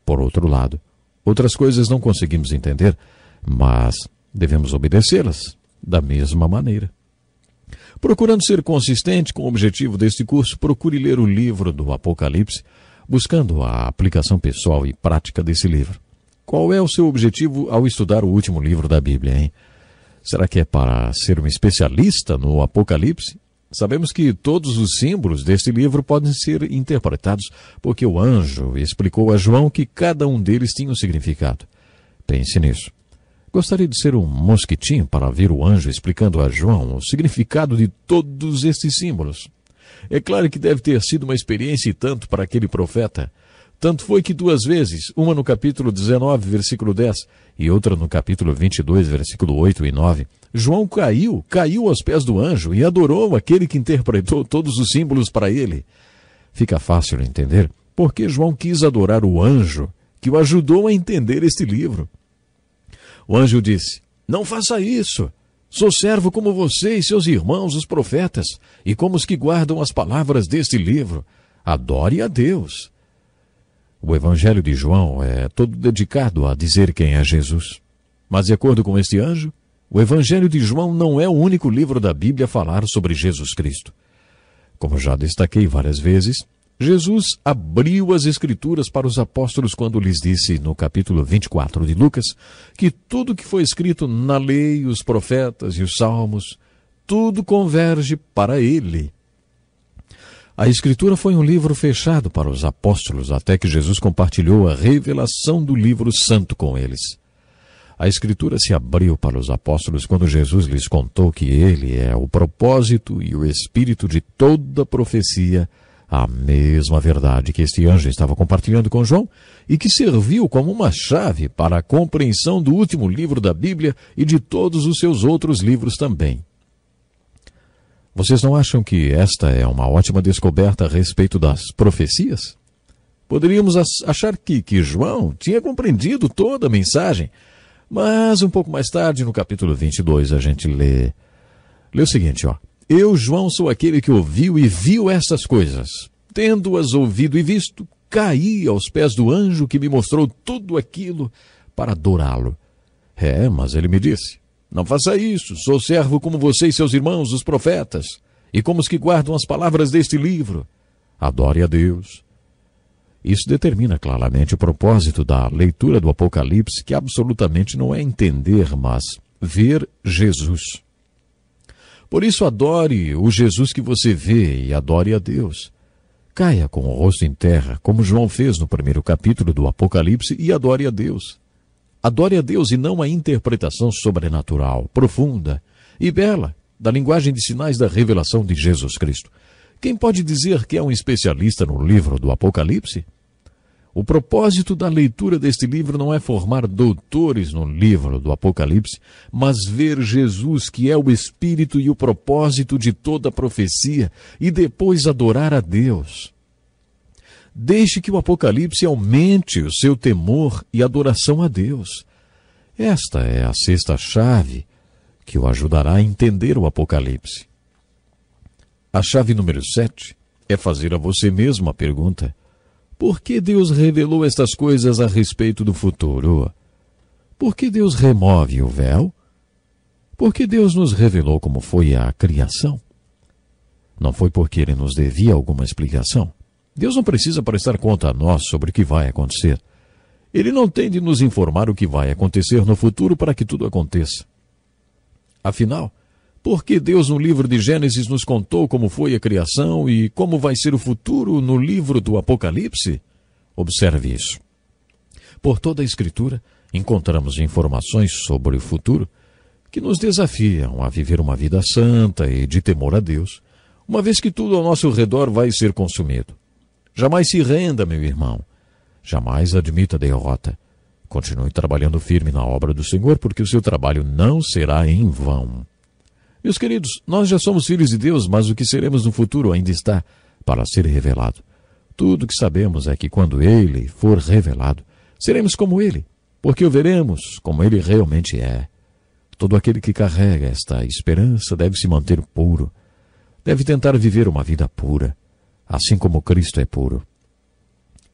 Por outro lado, outras coisas não conseguimos entender, mas devemos obedecê-las da mesma maneira. Procurando ser consistente com o objetivo deste curso, procure ler o livro do Apocalipse, buscando a aplicação pessoal e prática desse livro. Qual é o seu objetivo ao estudar o último livro da Bíblia, hein? Será que é para ser um especialista no Apocalipse? Sabemos que todos os símbolos deste livro podem ser interpretados, porque o anjo explicou a João que cada um deles tinha um significado. Pense nisso. Gostaria de ser um mosquitinho para ver o anjo explicando a João o significado de todos estes símbolos. É claro que deve ter sido uma experiência e tanto para aquele profeta. Tanto foi que 2 vezes, uma no capítulo 19, versículo 10, e outra no capítulo 22, versículo 8 e 9, João caiu aos pés do anjo e adorou aquele que interpretou todos os símbolos para ele. Fica fácil entender porque João quis adorar o anjo que o ajudou a entender este livro. O anjo disse: "Não faça isso. Sou servo como você e seus irmãos, os profetas, e como os que guardam as palavras deste livro. Adore a Deus." O Evangelho de João é todo dedicado a dizer quem é Jesus. Mas, de acordo com este anjo, o Evangelho de João não é o único livro da Bíblia a falar sobre Jesus Cristo. Como já destaquei várias vezes, Jesus abriu as Escrituras para os apóstolos quando lhes disse, no capítulo 24 de Lucas, que tudo que foi escrito na lei, os profetas e os salmos, tudo converge para ele. A Escritura foi um livro fechado para os apóstolos até que Jesus compartilhou a revelação do livro santo com eles. A Escritura se abriu para os apóstolos quando Jesus lhes contou que ele é o propósito e o espírito de toda profecia A mesma verdade que este anjo estava compartilhando com João e que serviu como uma chave para a compreensão do último livro da Bíblia e de todos os seus outros livros também. Vocês não acham que esta é uma ótima descoberta a respeito das profecias? Poderíamos achar que João tinha compreendido toda a mensagem, mas um pouco mais tarde, no capítulo 22, a gente lê o seguinte, ó. Eu, João, sou aquele que ouviu e viu estas coisas. Tendo-as ouvido e visto, caí aos pés do anjo que me mostrou tudo aquilo para adorá-lo. Mas ele me disse, não faça isso, sou servo como você e seus irmãos, os profetas, e como os que guardam as palavras deste livro. Adore a Deus. Isso determina claramente o propósito da leitura do Apocalipse, que absolutamente não é entender, mas ver Jesus. Por isso, adore o Jesus que você vê e adore a Deus. Caia com o rosto em terra, como João fez no primeiro capítulo do Apocalipse, e adore a Deus. Adore a Deus e não a interpretação sobrenatural, profunda e bela da linguagem de sinais da revelação de Jesus Cristo. Quem pode dizer que é um especialista no livro do Apocalipse? O propósito da leitura deste livro não é formar doutores no livro do Apocalipse, mas ver Jesus, que é o espírito e o propósito de toda a profecia, e depois adorar a Deus. Deixe que o Apocalipse aumente o seu temor e adoração a Deus. Esta é a sexta chave que o ajudará a entender o Apocalipse. A chave número 7 é fazer a você mesmo a pergunta: por que Deus revelou estas coisas a respeito do futuro? Por que Deus remove o véu? Por que Deus nos revelou como foi a criação? Não foi porque Ele nos devia alguma explicação. Deus não precisa prestar conta a nós sobre o que vai acontecer. Ele não tem de nos informar o que vai acontecer no futuro para que tudo aconteça. Afinal, por que Deus no livro de Gênesis nos contou como foi a criação e como vai ser o futuro no livro do Apocalipse? Observe isso. Por toda a Escritura, encontramos informações sobre o futuro que nos desafiam a viver uma vida santa e de temor a Deus, uma vez que tudo ao nosso redor vai ser consumido. Jamais se renda, meu irmão. Jamais admita a derrota. Continue trabalhando firme na obra do Senhor, porque o seu trabalho não será em vão. Meus queridos, nós já somos filhos de Deus, mas o que seremos no futuro ainda está para ser revelado. Tudo o que sabemos é que quando Ele for revelado, seremos como Ele, porque o veremos como Ele realmente é. Todo aquele que carrega esta esperança deve se manter puro, deve tentar viver uma vida pura, assim como Cristo é puro.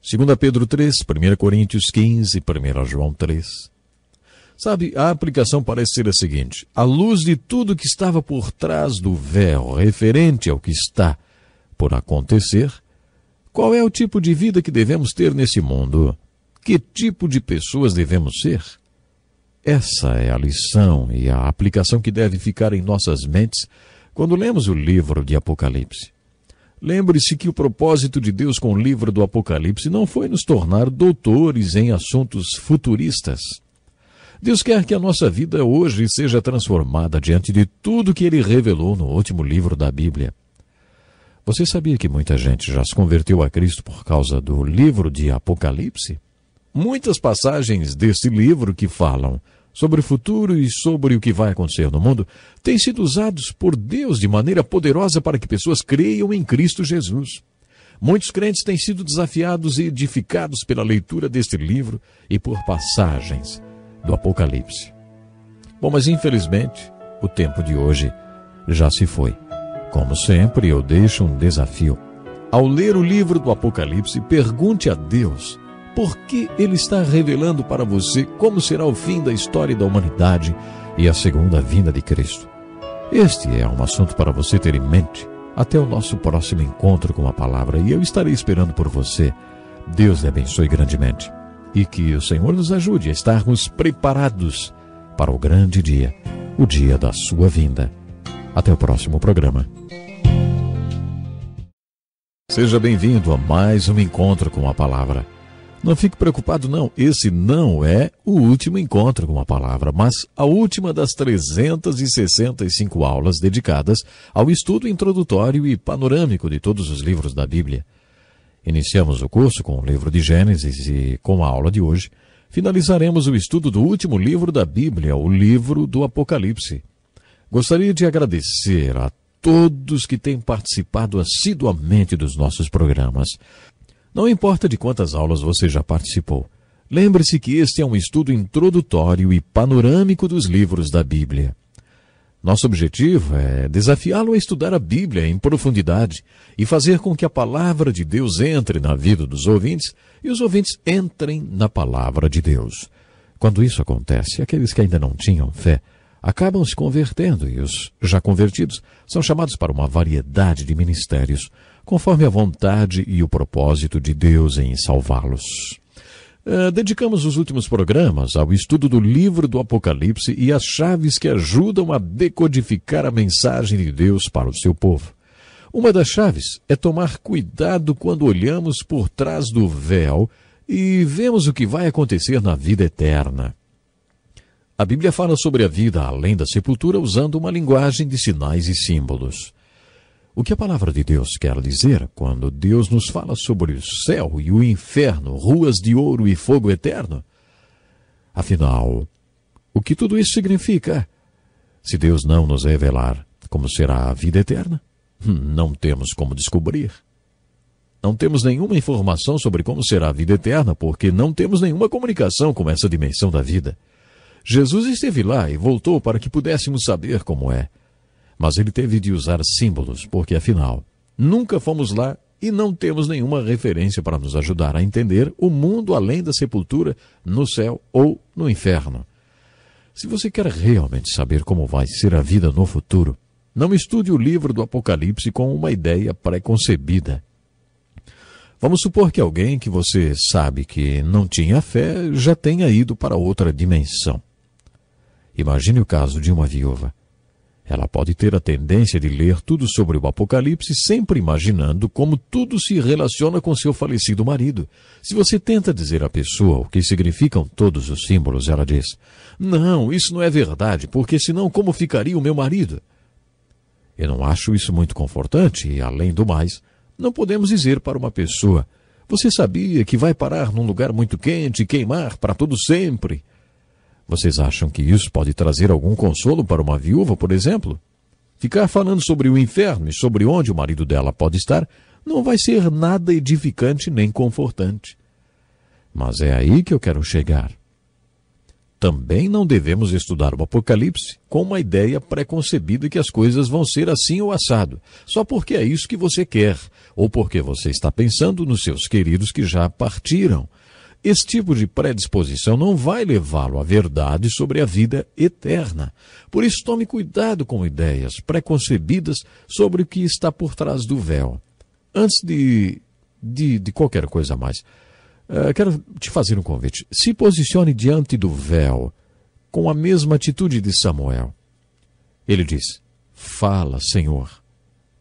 2 Pedro 3, 1 Coríntios 15, 1 João 3. Sabe, a aplicação parece ser a seguinte: à luz de tudo que estava por trás do véu, referente ao que está por acontecer, qual é o tipo de vida que devemos ter nesse mundo? Que tipo de pessoas devemos ser? Essa é a lição e a aplicação que deve ficar em nossas mentes quando lemos o livro de Apocalipse. Lembre-se que o propósito de Deus com o livro do Apocalipse não foi nos tornar doutores em assuntos futuristas. Deus quer que a nossa vida hoje seja transformada diante de tudo que Ele revelou no último livro da Bíblia. Você sabia que muita gente já se converteu a Cristo por causa do livro de Apocalipse? Muitas passagens deste livro que falam sobre o futuro e sobre o que vai acontecer no mundo têm sido usados por Deus de maneira poderosa para que pessoas creiam em Cristo Jesus. Muitos crentes têm sido desafiados e edificados pela leitura deste livro e por passagens do Apocalipse. Bom, mas infelizmente, o tempo de hoje já se foi. Como sempre, eu deixo um desafio. Ao ler o livro do Apocalipse, pergunte a Deus por que Ele está revelando para você como será o fim da história da humanidade e a segunda vinda de Cristo. Este é um assunto para você ter em mente até o nosso próximo encontro com a palavra, e eu estarei esperando por você. Deus lhe abençoe grandemente. E que o Senhor nos ajude a estarmos preparados para o grande dia, o dia da sua vinda. Até o próximo programa. Seja bem-vindo a mais um encontro com a palavra. Não fique preocupado, não. Esse não é o último encontro com a palavra, mas a última das 365 aulas dedicadas ao estudo introdutório e panorâmico de todos os livros da Bíblia. Iniciamos o curso com o livro de Gênesis e, com a aula de hoje, finalizaremos o estudo do último livro da Bíblia, o livro do Apocalipse. Gostaria de agradecer a todos que têm participado assiduamente dos nossos programas. Não importa de quantas aulas você já participou. Lembre-se que este é um estudo introdutório e panorâmico dos livros da Bíblia. Nosso objetivo é desafiá-lo a estudar a Bíblia em profundidade e fazer com que a palavra de Deus entre na vida dos ouvintes e os ouvintes entrem na palavra de Deus. Quando isso acontece, aqueles que ainda não tinham fé acabam se convertendo e os já convertidos são chamados para uma variedade de ministérios, conforme a vontade e o propósito de Deus em salvá-los. Dedicamos os últimos programas ao estudo do livro do Apocalipse e as chaves que ajudam a decodificar a mensagem de Deus para o seu povo. Uma das chaves é tomar cuidado quando olhamos por trás do véu e vemos o que vai acontecer na vida eterna. A Bíblia fala sobre a vida além da sepultura usando uma linguagem de sinais e símbolos. O que a palavra de Deus quer dizer quando Deus nos fala sobre o céu e o inferno, ruas de ouro e fogo eterno? Afinal, o que tudo isso significa? Se Deus não nos revelar como será a vida eterna, não temos como descobrir. Não temos nenhuma informação sobre como será a vida eterna, porque não temos nenhuma comunicação com essa dimensão da vida. Jesus esteve lá e voltou para que pudéssemos saber como é. Mas ele teve de usar símbolos, porque afinal, nunca fomos lá e não temos nenhuma referência para nos ajudar a entender o mundo além da sepultura, no céu ou no inferno. Se você quer realmente saber como vai ser a vida no futuro, não estude o livro do Apocalipse com uma ideia pré-concebida. Vamos supor que alguém que você sabe que não tinha fé já tenha ido para outra dimensão. Imagine o caso de uma viúva. Ela pode ter a tendência de ler tudo sobre o Apocalipse sempre imaginando como tudo se relaciona com seu falecido marido. Se você tenta dizer à pessoa o que significam todos os símbolos, ela diz: "Não, isso não é verdade, porque senão como ficaria o meu marido?" Eu não acho isso muito confortante e, além do mais, não podemos dizer para uma pessoa: "Você sabia que vai parar num lugar muito quente e queimar para todo sempre?" Vocês acham que isso pode trazer algum consolo para uma viúva, por exemplo? Ficar falando sobre o inferno e sobre onde o marido dela pode estar não vai ser nada edificante nem confortante. Mas é aí que eu quero chegar. Também não devemos estudar o Apocalipse com uma ideia pré-concebida que as coisas vão ser assim ou assado, só porque é isso que você quer, ou porque você está pensando nos seus queridos que já partiram. Esse tipo de predisposição não vai levá-lo à verdade sobre a vida eterna. Por isso, tome cuidado com ideias preconcebidas sobre o que está por trás do véu. Antes de qualquer coisa mais, quero te fazer um convite. Se posicione diante do véu com a mesma atitude de Samuel. Ele diz: "Fala, Senhor,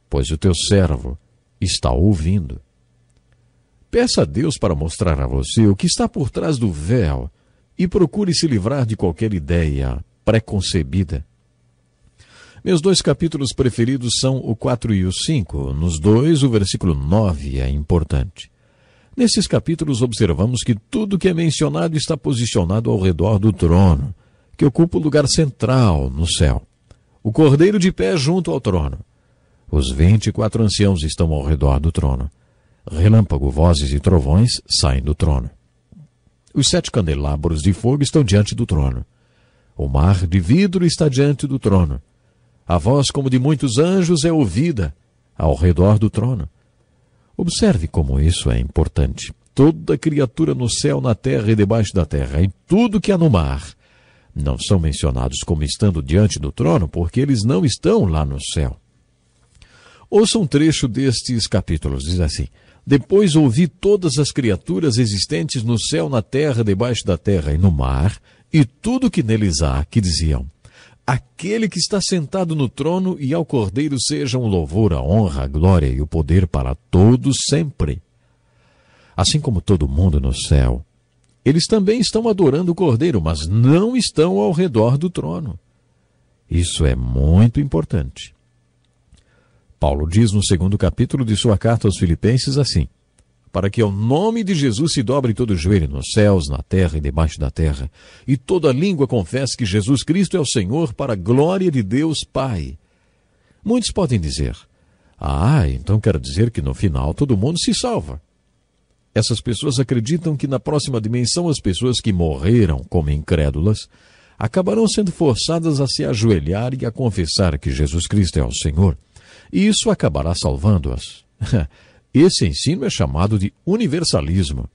pois o teu servo está ouvindo." Peça a Deus para mostrar a você o que está por trás do véu e procure se livrar de qualquer ideia pré-concebida. Meus dois capítulos preferidos são o 4 e o 5. Nos dois, o versículo 9 é importante. Nesses capítulos, observamos que tudo que é mencionado está posicionado ao redor do trono, que ocupa o lugar central no céu. O cordeiro de pé junto ao trono. Os 24 anciãos estão ao redor do trono. Relâmpago, vozes e trovões saem do trono. Os 7 candelabros de fogo estão diante do trono. O mar de vidro está diante do trono. A voz como de muitos anjos é ouvida ao redor do trono. Observe como isso é importante. Toda criatura no céu, na terra e debaixo da terra, e tudo que há no mar, não são mencionados como estando diante do trono, porque eles não estão lá no céu. Ouça um trecho destes capítulos, diz assim: "Depois ouvi todas as criaturas existentes no céu, na terra, debaixo da terra e no mar, e tudo que neles há, que diziam: Aquele que está sentado no trono e ao Cordeiro sejam o louvor, a honra, a glória e o poder para todos sempre." assim como todo mundo no céu. Eles também estão adorando o Cordeiro, mas não estão ao redor do trono. Isso é muito importante. Paulo diz no 2º capítulo de sua carta aos Filipenses assim: para que ao nome de Jesus se dobre todo joelho nos céus, na terra e debaixo da terra, e toda língua confesse que Jesus Cristo é o Senhor, para a glória de Deus Pai. Muitos podem dizer: então quer dizer que no final todo mundo se salva. Essas pessoas acreditam que na próxima dimensão as pessoas que morreram como incrédulas acabarão sendo forçadas a se ajoelhar e a confessar que Jesus Cristo é o Senhor, e isso acabará salvando-as. Esse ensino é chamado de universalismo.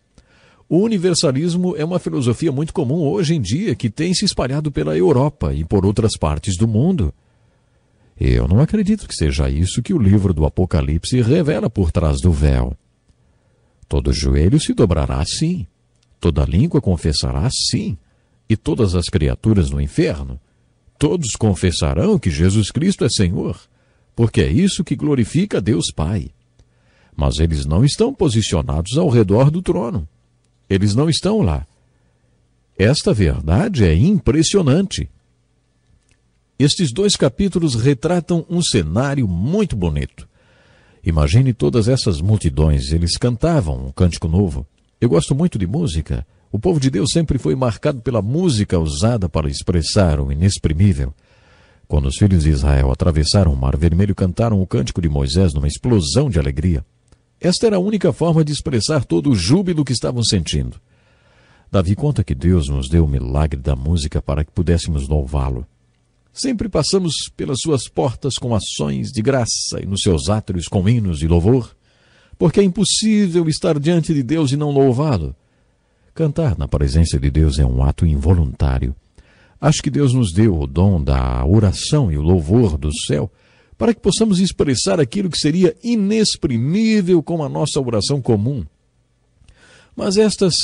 O universalismo é uma filosofia muito comum hoje em dia, que tem se espalhado pela Europa e por outras partes do mundo. Eu não acredito que seja isso que o livro do Apocalipse revela por trás do véu. Todo joelho se dobrará, sim. Toda língua confessará, sim. E todas as criaturas no inferno, todos confessarão que Jesus Cristo é Senhor, porque é isso que glorifica a Deus Pai. Mas eles não estão posicionados ao redor do trono. Eles não estão lá. Esta verdade é impressionante. Estes 2 capítulos retratam um cenário muito bonito. Imagine todas essas multidões, eles cantavam um cântico novo. Eu gosto muito de música. O povo de Deus sempre foi marcado pela música usada para expressar o inexprimível. Quando os filhos de Israel atravessaram o Mar Vermelho, cantaram o cântico de Moisés numa explosão de alegria. Esta era a única forma de expressar todo o júbilo que estavam sentindo. Davi conta que Deus nos deu o milagre da música para que pudéssemos louvá-lo. Sempre passamos pelas suas portas com ações de graça e nos seus átrios com hinos de louvor, porque é impossível estar diante de Deus e não louvá-lo. Cantar na presença de Deus é um ato involuntário. Acho que Deus nos deu o dom da oração e o louvor do céu para que possamos expressar aquilo que seria inexprimível com a nossa oração comum. Mas estas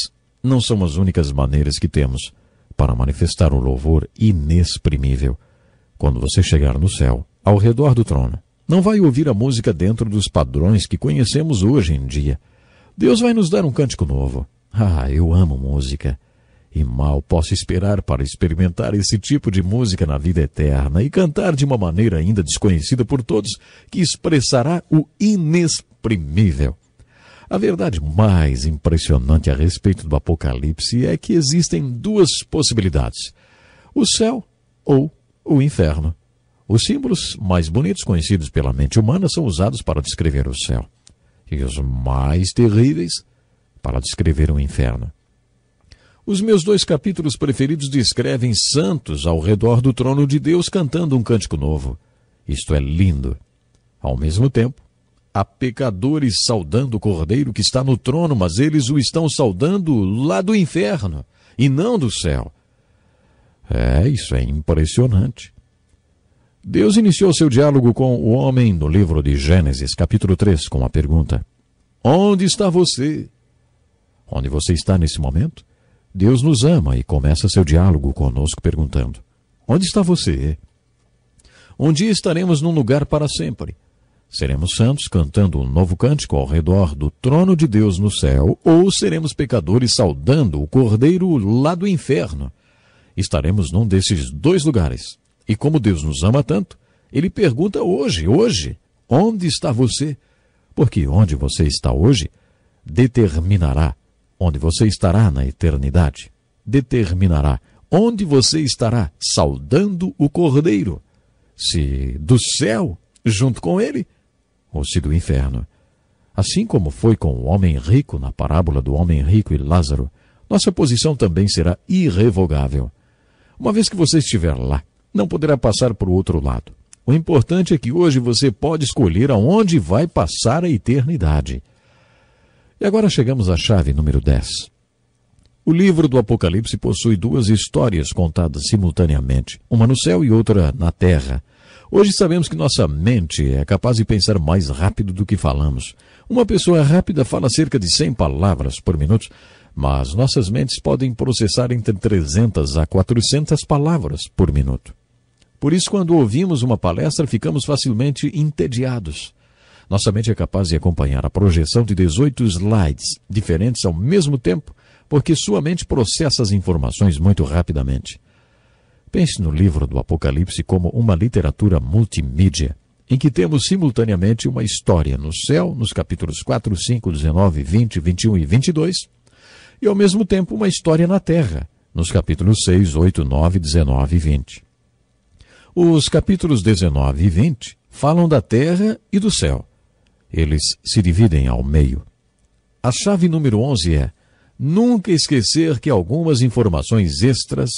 não são as únicas maneiras que temos para manifestar um louvor inexprimível. Quando você chegar no céu, ao redor do trono, não vai ouvir a música dentro dos padrões que conhecemos hoje em dia. Deus vai nos dar um cântico novo. Eu amo música. E mal posso esperar para experimentar esse tipo de música na vida eterna e cantar de uma maneira ainda desconhecida por todos, que expressará o inexprimível. A verdade mais impressionante a respeito do Apocalipse é que existem 2 possibilidades: o céu ou o inferno. Os símbolos mais bonitos conhecidos pela mente humana são usados para descrever o céu, e os mais terríveis para descrever o inferno. Os meus 2 capítulos preferidos descrevem santos ao redor do trono de Deus cantando um cântico novo. Isto é lindo. Ao mesmo tempo, há pecadores saudando o Cordeiro que está no trono, mas eles o estão saudando lá do inferno e não do céu. Isso é impressionante. Deus iniciou seu diálogo com o homem no livro de Gênesis, capítulo 3, com a pergunta: onde está você? Onde você está nesse momento? Deus nos ama e começa seu diálogo conosco perguntando: onde está você? Um dia estaremos num lugar para sempre. Seremos santos cantando um novo cântico ao redor do trono de Deus no céu, ou seremos pecadores saudando o Cordeiro lá do inferno. Estaremos num desses 2 lugares. E como Deus nos ama tanto, Ele pergunta hoje, onde está você? Porque onde você está hoje determinará onde você estará na eternidade. Determinará onde você estará saudando o Cordeiro. Se do céu, junto com ele, ou se do inferno. Assim como foi com o homem rico na parábola do homem rico e Lázaro, nossa posição também será irrevogável. Uma vez que você estiver lá, não poderá passar para o outro lado. O importante é que hoje você pode escolher aonde vai passar a eternidade. E agora chegamos à chave número 10. O livro do Apocalipse possui 2 histórias contadas simultaneamente, uma no céu e outra na terra. Hoje sabemos que nossa mente é capaz de pensar mais rápido do que falamos. Uma pessoa rápida fala cerca de 100 palavras por minuto, mas nossas mentes podem processar entre 300 a 400 palavras por minuto. Por isso, quando ouvimos uma palestra, ficamos facilmente entediados. Nossa mente é capaz de acompanhar a projeção de 18 slides diferentes ao mesmo tempo, porque sua mente processa as informações muito rapidamente. Pense no livro do Apocalipse como uma literatura multimídia, em que temos simultaneamente uma história no céu, nos capítulos 4, 5, 19, 20, 21 e 22, e ao mesmo tempo uma história na terra, nos capítulos 6, 8, 9, 19 e 20. Os capítulos 19 e 20 falam da terra e do céu. Eles se dividem ao meio. A chave número 11 é nunca esquecer que algumas informações extras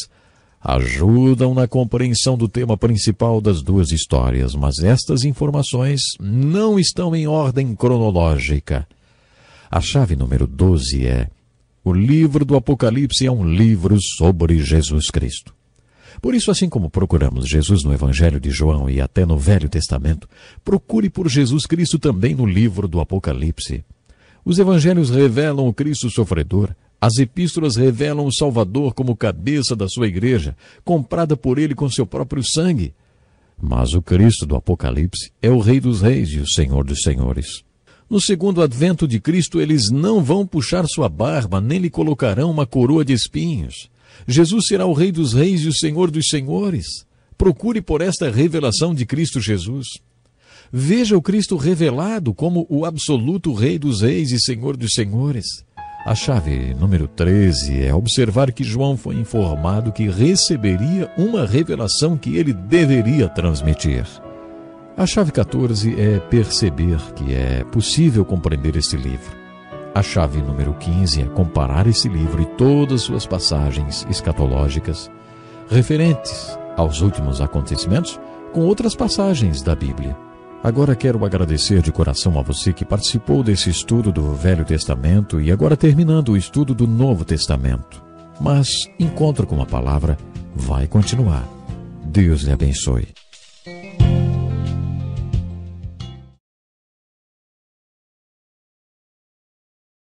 ajudam na compreensão do tema principal das duas histórias, mas estas informações não estão em ordem cronológica. A chave número 12 é o livro do Apocalipse é um livro sobre Jesus Cristo. Por isso, assim como procuramos Jesus no Evangelho de João e até no Velho Testamento, procure por Jesus Cristo também no livro do Apocalipse. Os evangelhos revelam o Cristo sofredor. As epístolas revelam o Salvador como cabeça da sua igreja, comprada por ele com seu próprio sangue. Mas o Cristo do Apocalipse é o Rei dos Reis e o Senhor dos Senhores. No segundo advento de Cristo, eles não vão puxar sua barba, nem lhe colocarão uma coroa de espinhos. Jesus será o Rei dos Reis e o Senhor dos Senhores. Procure por esta revelação de Cristo Jesus. Veja o Cristo revelado como o absoluto Rei dos Reis e Senhor dos Senhores. A chave número 13 é observar que João foi informado que receberia uma revelação que ele deveria transmitir. A chave 14 é perceber que é possível compreender este livro. A chave número 15 é comparar esse livro e todas suas passagens escatológicas referentes aos últimos acontecimentos com outras passagens da Bíblia. Agora quero agradecer de coração a você que participou desse estudo do Velho Testamento e agora terminando o estudo do Novo Testamento. Mas Encontro com a Palavra vai continuar. Deus lhe abençoe.